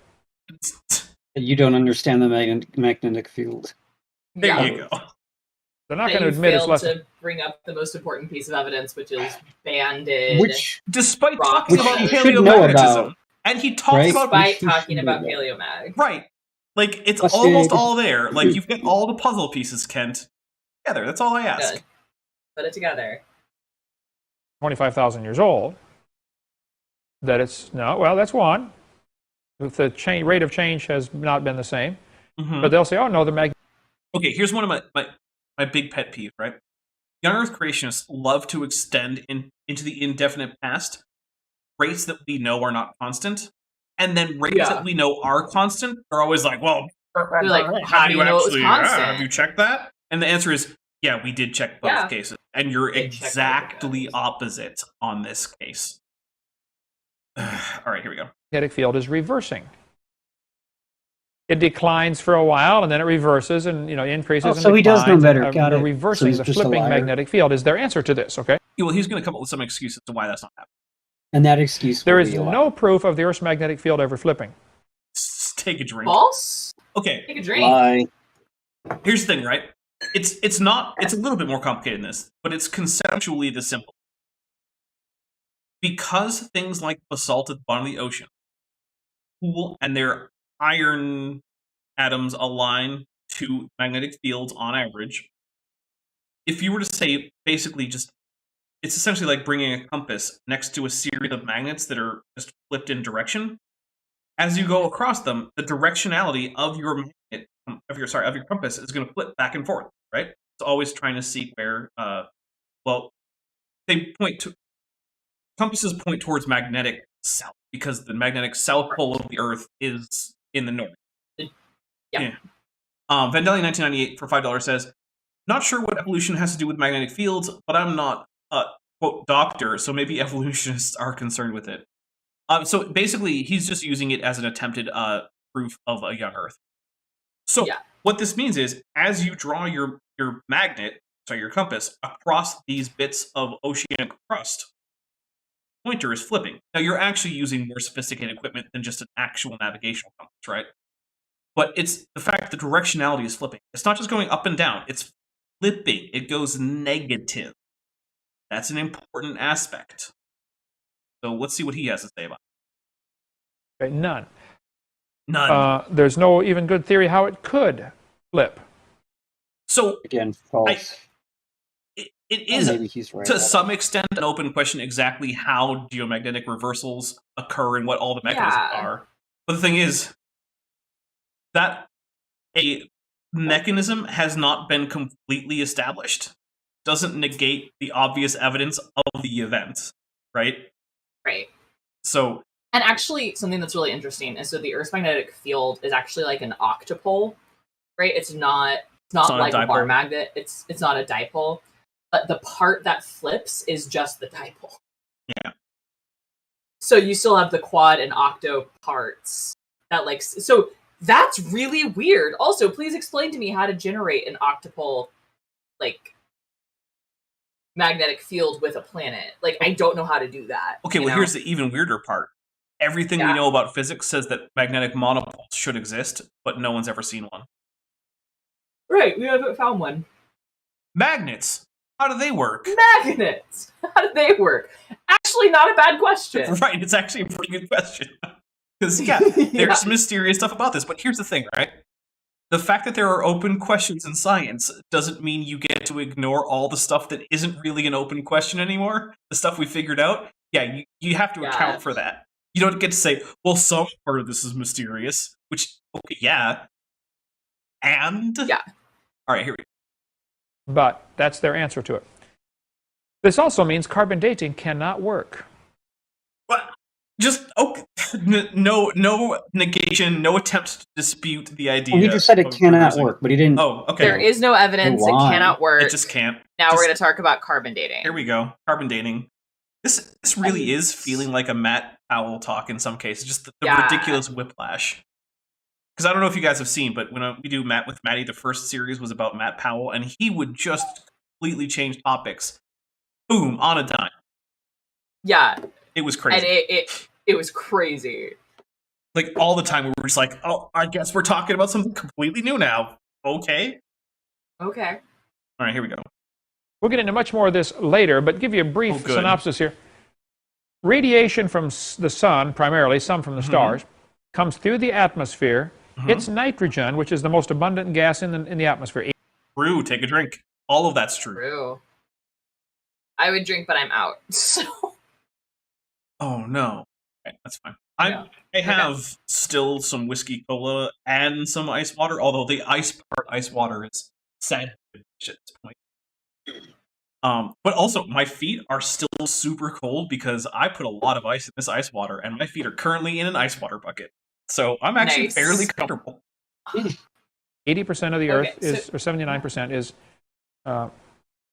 You don't understand the magnetic field. There you go. They're not going to admit it's less. To bring up the most important piece of evidence, which is banded. Which, despite talking about paleomagnetism, and he talks about paleomag, right? Like it's almost all there. Like you've got all the puzzle pieces, Kent, together. That's all I ask. Good. Put it together. 25,000 years old. That's one. The rate of change has not been the same. But they'll say, oh no, the magnetic. Okay, here's one of my big pet peeve, right? Young Earth creationists love to extend into the indefinite past rates that we know are not constant, and then rates that we know are constant are always like, well, how do you know it was constant? Have you checked that? And the answer is, Yeah, we did check both Yeah. cases, and you're Did check both exactly cases. opposite on this case. All right, here we go. Magnetic field is reversing. It declines for a while, and then it reverses, and increases. Oh, and so he does know declines, better. and, Got the it. So reversing, he's the just a flipping liar. magnetic field is their answer to this. Okay. Well, he's going to come up with some excuses to why that's not happening. And that excuse There will is be a lie. no proof of the Earth's magnetic field ever flipping. Take a drink. False? Okay, Take a drink. lie. here's the thing, right? It's a little bit more complicated than this, but it's conceptually this simple. Because things like basalt at the bottom of the ocean cool and their iron atoms align to magnetic fields on average, if you were to say basically just, it's essentially like bringing a compass next to a series of magnets that are just flipped in direction. As you go across them, the directionality of your magnet, of your compass is going to flip back and forth, right? It's always trying to see where, they point to, compasses point towards magnetic south because the magnetic south pole of the Earth is in the north. Yeah. Vandelli 1998 for $5 says, not sure what evolution has to do with magnetic fields, but I'm not a quote doctor, so maybe evolutionists are concerned with it. So basically, he's just using it as an attempted proof of a young Earth. So what this means is, as you draw your your compass across these bits of oceanic crust, pointer is flipping. Now you're actually using more sophisticated equipment than just an actual navigational compass, right? But it's the fact that directionality is flipping. It's not just going up and down; it's flipping. It goes negative. That's an important aspect. So let's see what he has to say about it. Okay, none. None. There's no even good theory how it could flip. So Again, false. It is, maybe he's right. to some extent, an open question exactly how geomagnetic reversals occur and what all the mechanisms are. But the thing is that a mechanism has not been completely established. Doesn't negate the obvious evidence of the event, right? Right. So, and actually, something that's really interesting is that the Earth's magnetic field is actually like an octopole, right? It's not like a bar magnet. It's not a dipole, but the part that flips is just the dipole. Yeah. So you still have the quad and octo parts that so that's really weird. Also, please explain to me how to generate an octopole magnetic field with a planet. I don't know how to do that. Okay, well, here's the even weirder part. Everything we know about physics says that magnetic monopoles should exist, but no one's ever seen one. Right, we haven't found one. Magnets! How do they work? Magnets! How do they work? Actually, not a bad question. Right, it's actually a pretty good question. Because, there's mysterious stuff about this, but here's the thing, right? The fact that there are open questions in science doesn't mean you get to ignore all the stuff that isn't really an open question anymore. The stuff we figured out, you have to account for that. You don't get to say, well, some part of this is mysterious, which, and? Yeah. All right, here we go. But that's their answer to it. This also means carbon dating cannot work. Well, just, no negation, no attempt to dispute the idea. Well, he just said it cannot work, but he didn't. Oh, okay. There is no evidence it cannot work. It just can't. Now we're going to talk about carbon dating. Here we go. Carbon dating. This really is feeling like a Matt Powell talk in some cases. Just the ridiculous whiplash. Because I don't know if you guys have seen, but when we do Matt with Maddie, the first series was about Matt Powell, and he would just completely change topics. Boom, on a dime. Yeah. It was crazy. And it was crazy. All the time we were just like, oh, I guess we're talking about something completely new now. Okay. All right, here we go. We'll get into much more of this later, but give you a brief synopsis here. Radiation from the sun, primarily, some from the stars, comes through the atmosphere, hits nitrogen, which is the most abundant gas in the atmosphere. True, take a drink. All of that's true. I would drink, but I'm out. So. Oh, no. Okay, that's fine. I have still some whiskey cola and some ice water, although the ice water is sad at this point. But also, my feet are still super cold because I put a lot of ice in this ice water, and my feet are currently in an ice water bucket. So I'm actually fairly comfortable. 80% of the Earth is, or 79% is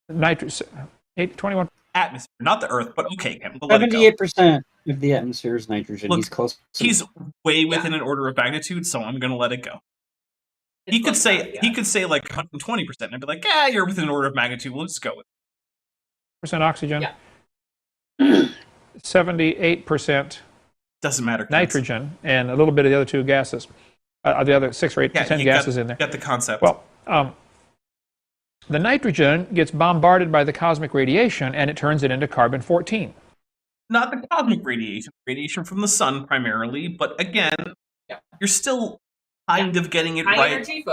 nitrogen, 21. Atmosphere, not the Earth, but okay, Ken, we'll let it go. 78% of the atmosphere is nitrogen. Look, he's close. He's way within an order of magnitude, so I'm going to let it go. He could say like 120%, and I'd be like, yeah, you're within an order of magnitude. We'll just go with it. % oxygen. Yeah. 78% Doesn't matter. nitrogen, and a little bit of the other two gases. The other 6 or 8, 10 gases in there. Get the concept. Well, the nitrogen gets bombarded by the cosmic radiation, and it turns it into carbon-14. Not the cosmic radiation from the sun primarily, but again, you're still kind of getting it right. High energy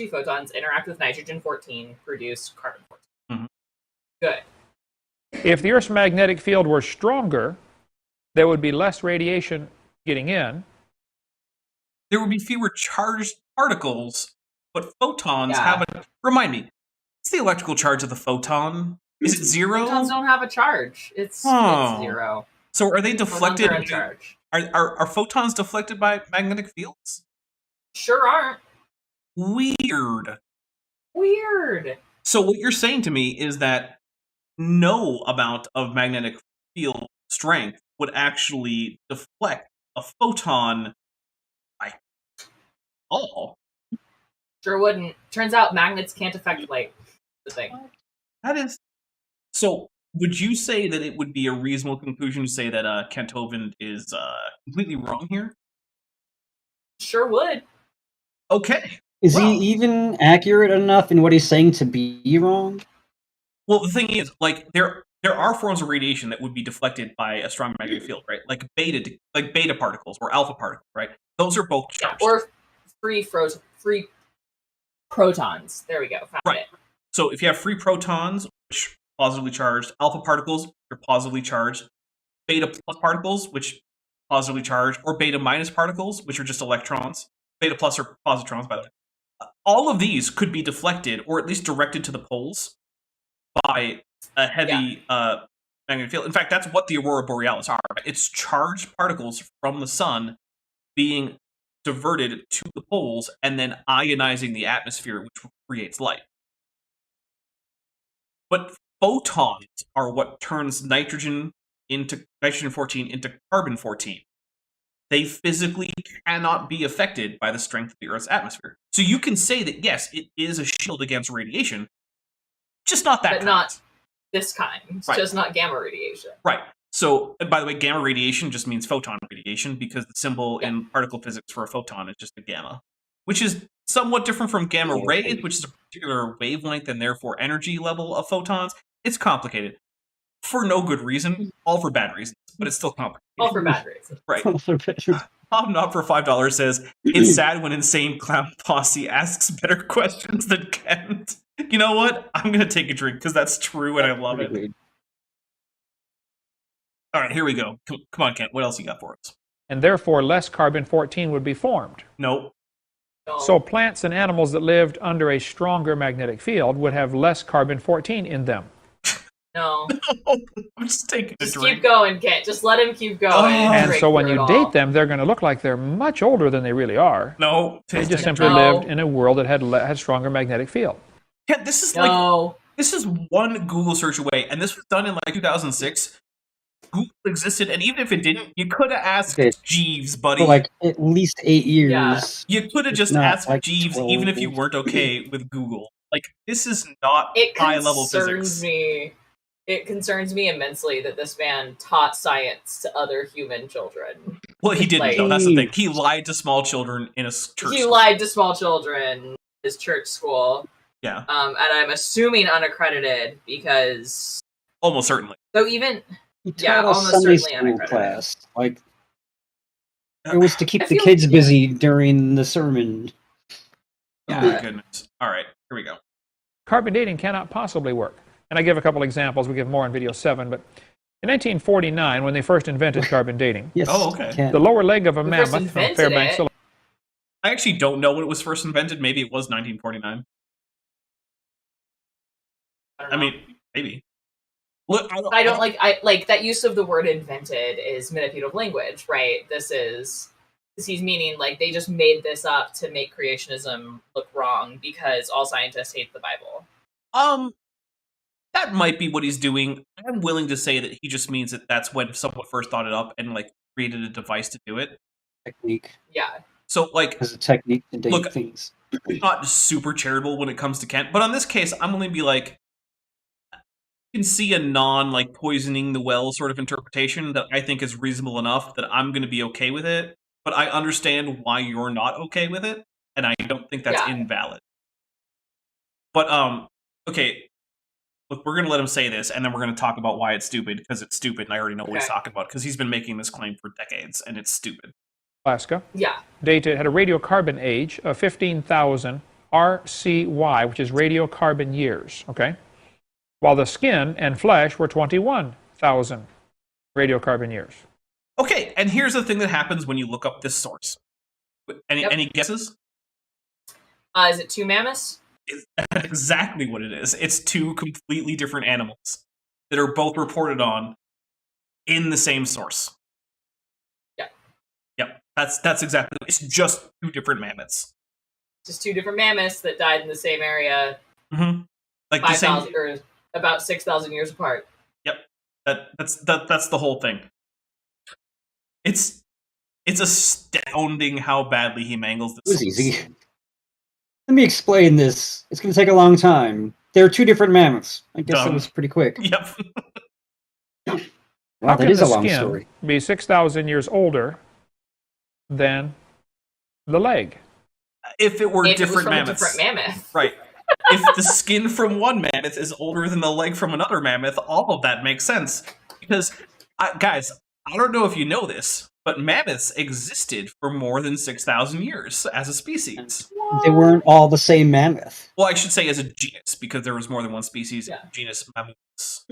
photons interact with nitrogen-14, produce carbon-14. Mm-hmm. Good. If the Earth's magnetic field were stronger, there would be less radiation getting in. There would be fewer charged particles, but photons have a... Remind me, what's the electrical charge of the photon? Is it 0? Photons don't have a charge. It's 0. So are they deflected? Photons are in charge. Are photons deflected by magnetic fields? Sure aren't. Weird. So what you're saying to me is that no amount of magnetic field strength would actually deflect a photon by all. Sure wouldn't. Turns out magnets can't affect light. The thing. That is... So, would you say that it would be a reasonable conclusion to say that Kent Hovind is completely wrong here? Sure would. Okay. Is he even accurate enough in what he's saying to be wrong? Well, the thing is, like, there are forms of radiation that would be deflected by a strong magnetic field, right? Like beta particles or alpha particles, right? Those are both charged. Or free protons. There we go. Found it. So if you have free protons, which are positively charged, alpha particles, which are positively charged, beta plus particles, which are positively charged, or beta minus particles, which are just electrons. Beta plus are positrons, by the way. All of these could be deflected, or at least directed to the poles, by a heavy magnetic field. In fact, that's what the aurora borealis are. It's charged particles from the sun being diverted to the poles and then ionizing the atmosphere, which creates light. But photons are what turns nitrogen 14 into carbon 14. They physically cannot be affected by the strength of the Earth's atmosphere. So you can say that, yes, it is a shield against radiation, just not that kind. But not this kind. It's just not gamma radiation. Right. So, by the way, gamma radiation just means photon radiation because the symbol in particle physics for a photon is just a gamma, which is somewhat different from gamma rays, which is a particular wavelength and therefore energy level of photons. It's complicated. For no good reason, all for bad reasons, but it's still complicated. All for bad reasons. Right. Bob Not for $5 says, it's sad when Insane Clown Posse asks better questions than Kent. You know what? I'm going to take a drink because that's true and I love it. All right, here we go. Come on, Kent. What else you got for us? And therefore, less carbon-14 would be formed. Nope. So plants and animals that lived under a stronger magnetic field would have less carbon-14 in them. No. I'm just taking a drink. Keep going, Kent. Just let him keep going. And so when you date them, they're going to look like they're much older than they really are. No. They just simply lived in a world that had stronger magnetic field. Yeah, this is this is one Google search away, and this was done in like 2006. Google existed, and even if it didn't, you could have asked Jeeves, buddy. For like at least 8 years. Yeah. You could have just asked like Jeeves, even if you weren't okay with Google. Like, this is not high-level physics. It concerns me immensely that this man taught science to other human children. Well, he didn't, though. That's the thing. He lied to small children in a church school. He lied to small children in his church school. Yeah. And I'm assuming unaccredited because... Almost certainly. So even... He taught a Sunday school class. Like, it was to keep the kids busy during the sermon. Oh, my goodness. All right, here we go. Carbon dating cannot possibly work. And I give a couple examples. We give more in video 7. But in 1949, when they first invented carbon dating, the lower leg of a mammoth from Fairbanks, Illinois. I actually don't know when it was first invented. Maybe it was 1949. I mean, maybe. Look, I don't like that use of the word invented is manipulative language, right? He's meaning like they just made this up to make creationism look wrong because all scientists hate the Bible. That might be what he's doing. I'm willing to say that he just means that that's when someone first thought it up and like created a device to do it. Technique. Yeah. So like, As a technique to date Look, things. I'm not super charitable when it comes to Kent, but on this case, I'm only be like, you can see a non like poisoning the well sort of interpretation that I think is reasonable enough that I'm going to be okay with it. But I understand why you're not okay with it, and I don't think that's invalid. But okay. Look, we're going to let him say this, and then we're going to talk about why it's stupid, because it's stupid, and I already know what he's talking about, because he's been making this claim for decades, and it's stupid. Alaska. Yeah. Dated, had a radiocarbon age of 15,000 RCY, which is radiocarbon years, okay? While the skin and flesh were 21,000 radiocarbon years. Okay, and here's the thing that happens when you look up this source. Any guesses? Is it 2 mammoths? That's exactly what it is. It's 2 completely different animals that are both reported on in the same source. Yep. That's exactly. It's just 2 different mammoths. Just 2 different mammoths that died in the same area. Mm-hmm. Like 5,000 or about 6,000 years apart. Yep. That's the whole thing. It's astounding how badly he mangles this. It was easy. Let me explain this. It's going to take a long time. There are 2 different mammoths. I guess that was pretty quick. Yep. Wow, that is a long story. Be 6,000 years older than the leg. If it were different mammoths. Different mammoth. Right. If the skin from one mammoth is older than the leg from another mammoth, all of that makes sense. Because, guys, I don't know if you know this, but mammoths existed for more than 6,000 years as a species. They weren't all the same mammoth. Well, I should say as a genus, because there was more than one species, genus mammoths.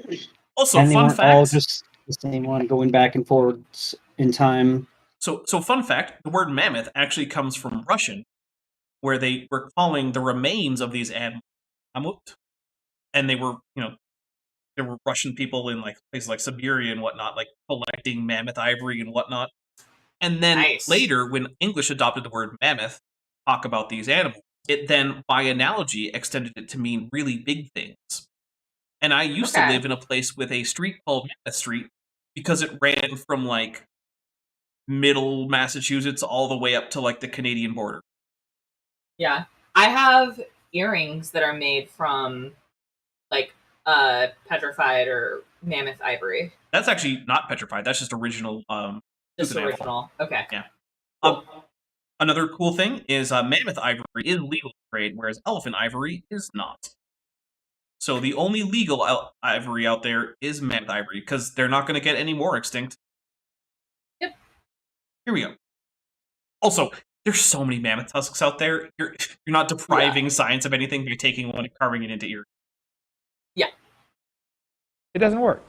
Also, and they fun weren't fact. all just the same one going back and forwards in time. So fun fact, the word mammoth actually comes from Russian, where they were calling the remains of these animals mammoth. And they were, there were Russian people in like places like Siberia and whatnot, like collecting mammoth ivory and whatnot. And then later, when English adopted the word mammoth to talk about these animals, it then, by analogy, extended it to mean really big things. And I used to live in a place with a street called Mammoth Street because it ran from like middle Massachusetts all the way up to like the Canadian border. Yeah. I have earrings that are made from like petrified or mammoth ivory. That's actually not petrified. That's just original. Just original. Okay. Yeah. Cool. Another cool thing is mammoth ivory is legal to trade, whereas elephant ivory is not. So the only legal ivory out there is mammoth ivory, because they're not going to get any more extinct. Yep. Here we go. Also, there's so many mammoth tusks out there. You're not depriving science of anything by taking one and carving it into ear. Yeah. It doesn't work.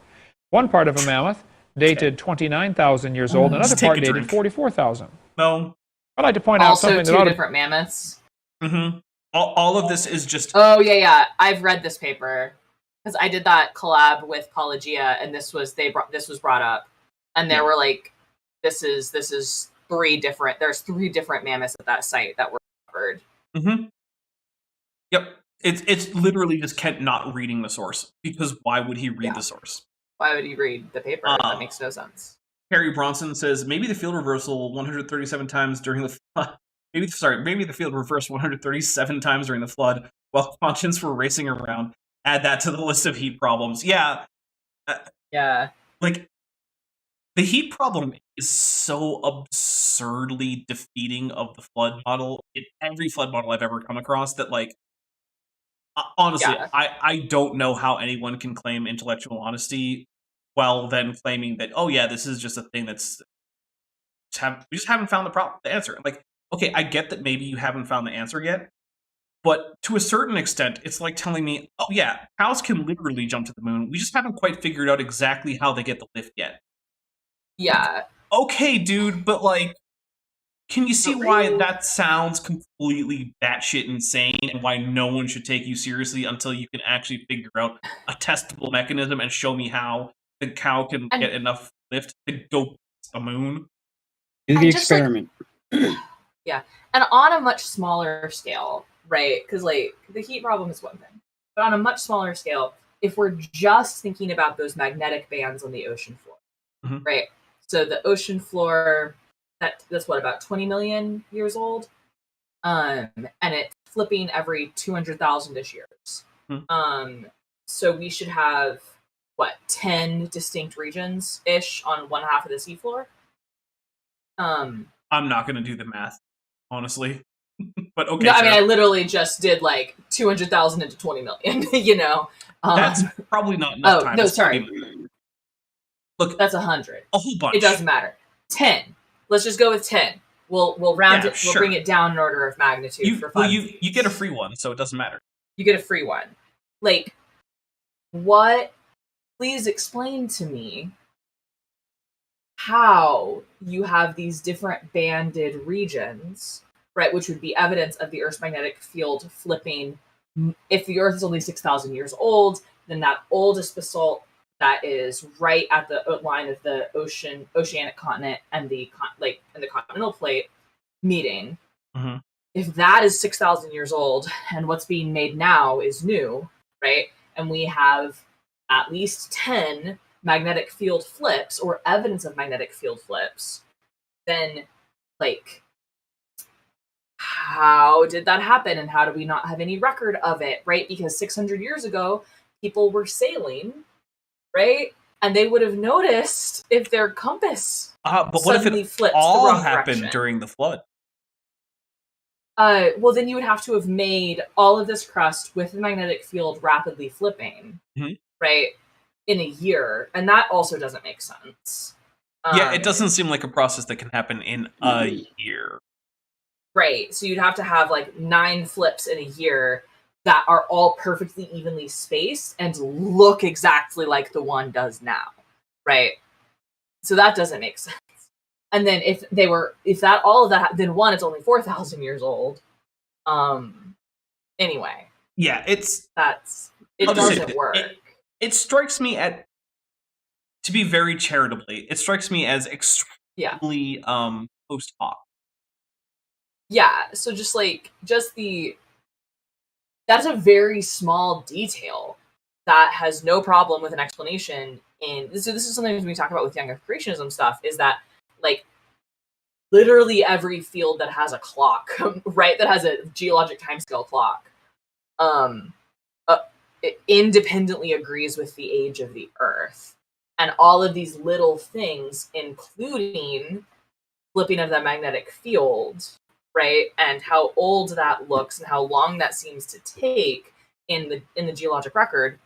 One part of a mammoth dated 29,000 years old, another part dated 44,000. No. I'd like to point out something that 2 different mammoths. Mm-hmm. All of this is just... Oh, yeah. I've read this paper. Because I did that collab with Pelagia, and this was brought up. And there were like, there's 3 different mammoths at that site that were covered. Mm-hmm. Yep. It's literally just Kent not reading the source. Because why would he read the source? Why would he read the paper? That makes no sense. Harry Bronson says, maybe the field reversal 137 times during the flood. Maybe the field reversed 137 times during the flood while conscience were racing around. Add that to the list of heat problems. Yeah. Yeah. Like, the heat problem is so absurdly defeating of the flood model in every flood model I've ever come across that, like, honestly, I don't know how anyone can claim intellectual honesty while then claiming that, oh yeah, this is just a thing that's... we just haven't found the answer. Like, okay, I get that maybe you haven't found the answer yet, but to a certain extent, it's like telling me, oh yeah, cows can literally jump to the moon. We just haven't quite figured out exactly how they get the lift yet. Yeah. Okay, dude, but like, can you see why that sounds completely batshit insane and why no one should take you seriously until you can actually figure out a testable mechanism and show me how the cow can get enough lift to go to the moon? Do the experiment. Yeah. And on a much smaller scale, right? Because, like, the heat problem is one thing. But on a much smaller scale, if we're just thinking about those magnetic bands on the ocean floor, right? So the ocean floor, that's what, about 20 million years old? And it's flipping every 200,000-ish years. So we should have, 10 distinct regions-ish on one half of the seafloor? I'm not going to do the math, honestly. But okay. No, I mean, I literally just did 200,000 into 20 million, you know? That's probably not enough time. No, sorry. Look, that's 100. A whole bunch. It doesn't matter. 10. Let's just go with 10. We'll round it. We'll bring it down in order of magnitude for 5. Well, you get a free one, so it doesn't matter. You get a free one. What? Please explain to me how you have these different banded regions, right? Which would be evidence of the Earth's magnetic field flipping. If the Earth is only 6,000 years old, then that oldest basalt that is right at the line of the oceanic continent and the continental plate meeting. If that is 6,000 years old and what's being made now is new, right? And we have at least 10 magnetic field flips or evidence of magnetic field flips, then how did that happen and how do we not have any record of it, right? Because 600 years ago, people were sailing, right? And they would have noticed if their compass but what if it all happened during the flood? Well, then you would have to have made all of this crust with the magnetic field rapidly flipping, right, in a year. And that also doesn't make sense. Yeah, it doesn't seem like a process that can happen in a year. Right. So you'd have to have 9 flips in a year that are all perfectly evenly spaced and look exactly like the one does now. Right. So that doesn't make sense. And then if all of that, then one, it's only 4,000 years old. Anyway. Yeah, it doesn't work. It strikes me to be very charitably, it strikes me as extremely post hoc. Yeah, so that's a very small detail that has no problem with an explanation. So this is something we talk about with young Earth creationism stuff, is that literally every field that has a clock, right, that has a geologic timescale clock, it independently agrees with the age of the Earth. And all of these little things, including flipping of the magnetic field, right, and how old that looks and how long that seems to take in the geologic record,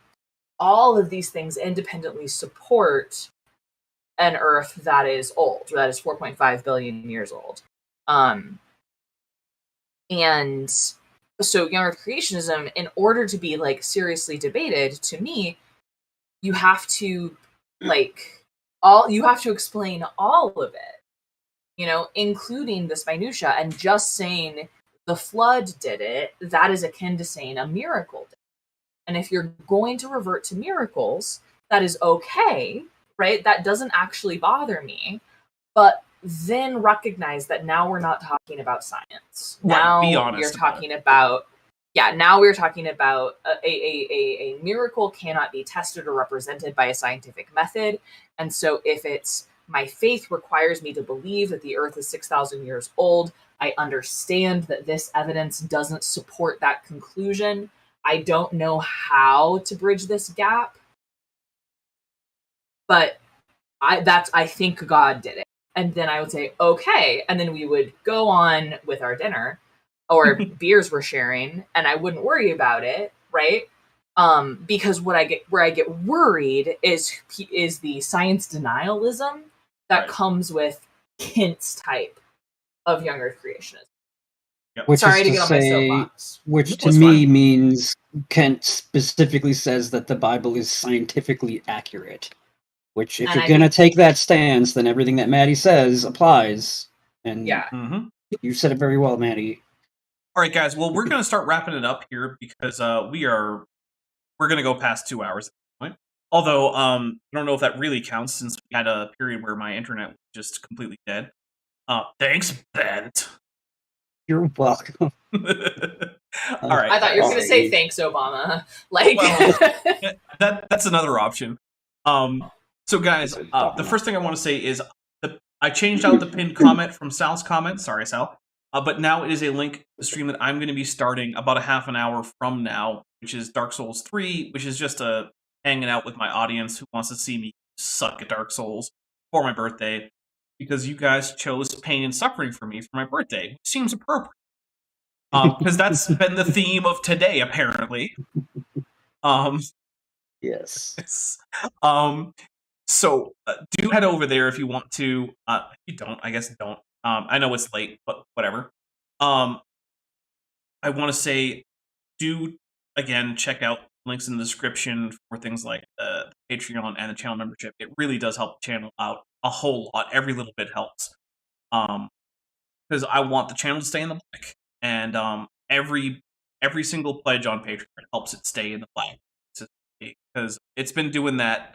all of these things independently support an Earth that is old, that is 4.5 billion years old. And so young Earth creationism, in order to be seriously debated, to me, you have to explain all of it, including this minutia. And just saying the flood did it, that is akin to saying a miracle did it. And if you're going to revert to miracles, that is okay, right? That doesn't actually bother me. But then recognize that now we're not talking about science. Now we're talking about a miracle cannot be tested or represented by a scientific method. And so if it's my faith requires me to believe that the Earth is 6,000 years old, I understand that this evidence doesn't support that conclusion. I don't know how to bridge this gap, but I think God did it. And then I would say, okay. And then we would go on with our dinner or beers we're sharing, and I wouldn't worry about it, right? Because where I get worried is the science denialism that comes with Kant's type of young Earth creationism. Yep. Sorry to get on my soapbox. Which to me means Kant specifically says that the Bible is scientifically accurate. Which, if you're going to take that stance, then everything that Maddie says applies. And you said it very well, Maddie. All right, guys. Well, we're going to start wrapping it up here because we're going to go past 2 hours at this point. Although, I don't know if that really counts since we had a period where my internet was just completely dead. Thanks, Bent. You're welcome. All right. I thought you were going to say Sorry. thanks, Obama. Like, Well, that's another option. So guys, the first thing I want to say is I changed out the pinned comment from Sal's comment. Sorry, Sal. But now it is a link to the stream that I'm going to be starting about a half an hour from now, which is Dark Souls 3, which is just hanging out with my audience who wants to see me suck at Dark Souls for my birthday, because you guys chose pain and suffering for me for my birthday, which seems appropriate. Because that's been the theme of today, apparently. Yes. So do head over there if you want to. If you don't, I guess don't. I know it's late, but whatever. I want to say, do again check out links in the description for things like the Patreon and the channel membership. It really does help the channel out a whole lot. Every little bit helps. Because I want the channel to stay in the black, and every single pledge on Patreon helps it stay in the black. Because it's been doing that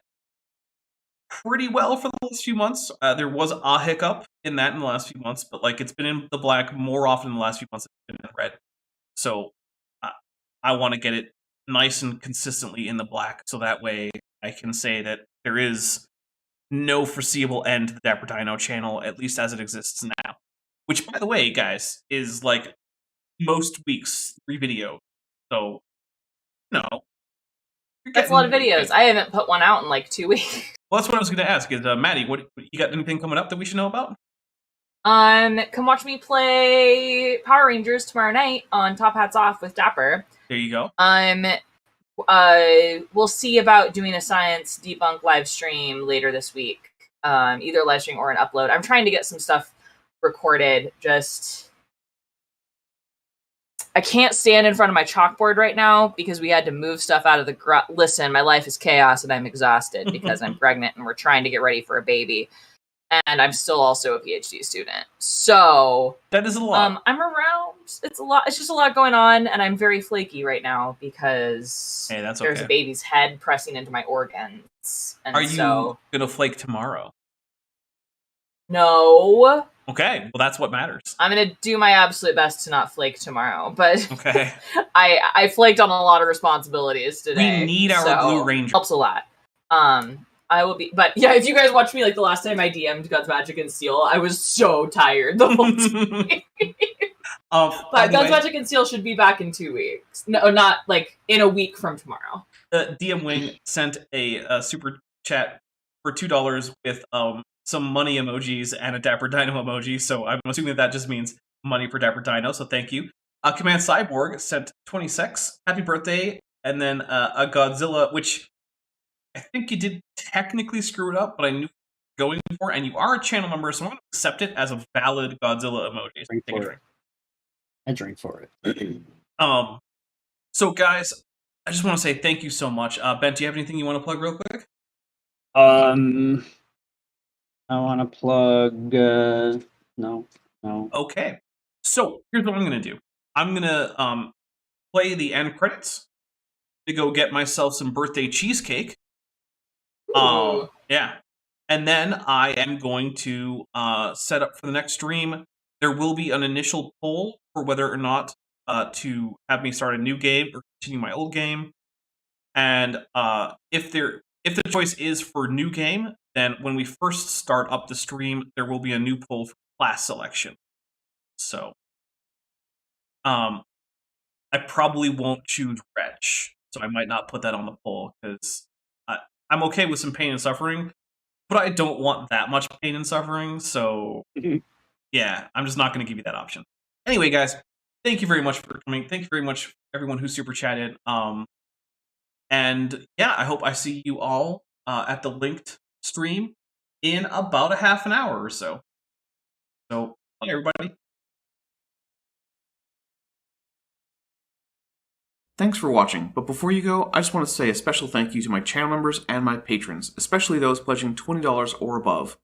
pretty well for the last few months. There was a hiccup in that in the last few months, but like it's been in the black more often in the last few months than it's been in the red. So I want to get it nice and consistently in the black, so that way I can say that there is no foreseeable end to the Dapper Dino channel, at least as it exists now. Which, by the way, guys, is like most weeks 3 videos. So, no. that's a lot of videos. I haven't put one out in like 2 weeks. Well, that's what I was going to ask. Is Maddie, what you got? Anything coming up that we should know about? Come watch me play Power Rangers tomorrow night on Top Hats Off with Dapper. There you go. We'll see about doing a science debunk live stream later this week. Either live stream or an upload. I'm trying to get some stuff recorded. I can't stand in front of my chalkboard right now because we had to move stuff out of the Listen, my life is chaos and I'm exhausted because I'm pregnant and we're trying to get ready for a baby. And I'm still also a PhD student. So that is a lot. I'm around. It's a lot. It's just a lot going on, and I'm very flaky right now because there's a baby's head pressing into my organs. And are you gonna flake tomorrow? No. Okay, well that's what matters. I'm gonna do my absolute best to not flake tomorrow, but okay. I flaked on a lot of responsibilities today. We need our Blue Ranger. Helps a lot. I will be, but yeah, if you guys watched me like the last time I DM'd Guns, Magic, and Steel, I was so tired the whole time. But Guns, Magic, and Steel should be back in 2 weeks. No, not like in a week from tomorrow. DM Wing sent a super chat for $2 with some money emojis and a Dapper Dino emoji, so I'm assuming that just means money for Dapper Dino, so thank you. Command Cyborg sent 26, happy birthday, and then a Godzilla, which I think you did technically screw it up, but I knew going for it, and you are a channel member, so I'm going to accept it as a valid Godzilla emoji. I drink for it. So guys, I just want to say thank you so much. Ben, do you have anything you want to plug real quick? I want to plug. No. Okay. So here's what I'm going to do. I'm going to play the end credits to go get myself some birthday cheesecake. Yeah. And then I am going to set up for the next stream. There will be an initial poll for whether or not to have me start a new game or continue my old game. And if the choice is for new game, then when we first start up the stream, there will be a new poll for class selection. So I probably won't choose Wretch, so I might not put that on the poll because I'm okay with some pain and suffering, but I don't want that much pain and suffering, so yeah, I'm just not going to give you that option. Anyway, guys, thank you very much for coming. Thank you very much everyone who super chatted. And yeah, I hope I see you all at the linked stream in about a half an hour or so. So, bye everybody. Thanks for watching, but before you go, I just want to say a special thank you to my channel members and my patrons, especially those pledging $20 or above.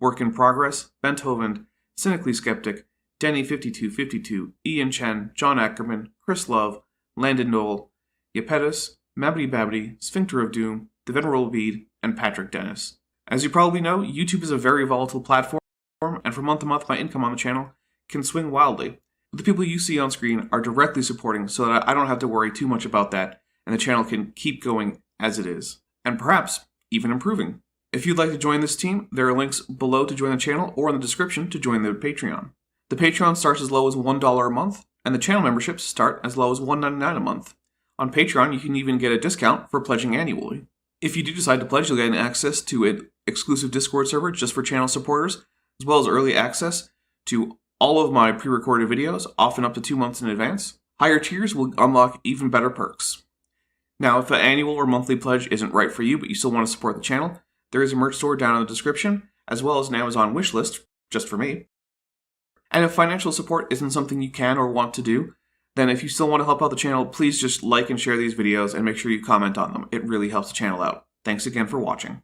Work in Progress, Benthoven, Cynically Skeptic, Denny5252, Ian Chen, John Ackerman, Chris Love, Landon Knoll, Yepetus, Mabbity Babbity, Sphincter of Doom, The Venerable Bede, and Patrick Dennis. As you probably know, YouTube is a very volatile platform, and from month to month my income on the channel can swing wildly. The people you see on screen are directly supporting so that I don't have to worry too much about that, and the channel can keep going as it is, and perhaps even improving. If you'd like to join this team, there are links below to join the channel or in the description to join the Patreon. The Patreon starts as low as $1 a month, and the channel memberships start as low as $1.99 a month. On Patreon, you can even get a discount for pledging annually. If you do decide to pledge, you'll get access to an exclusive Discord server just for channel supporters, as well as early access to all of my pre-recorded videos, often up to 2 months in advance. Higher tiers will unlock even better perks. Now, if an annual or monthly pledge isn't right for you, but you still want to support the channel, there is a merch store down in the description, as well as an Amazon wishlist, just for me. And if financial support isn't something you can or want to do, then if you still want to help out the channel, please just like and share these videos and make sure you comment on them. It really helps the channel out. Thanks again for watching.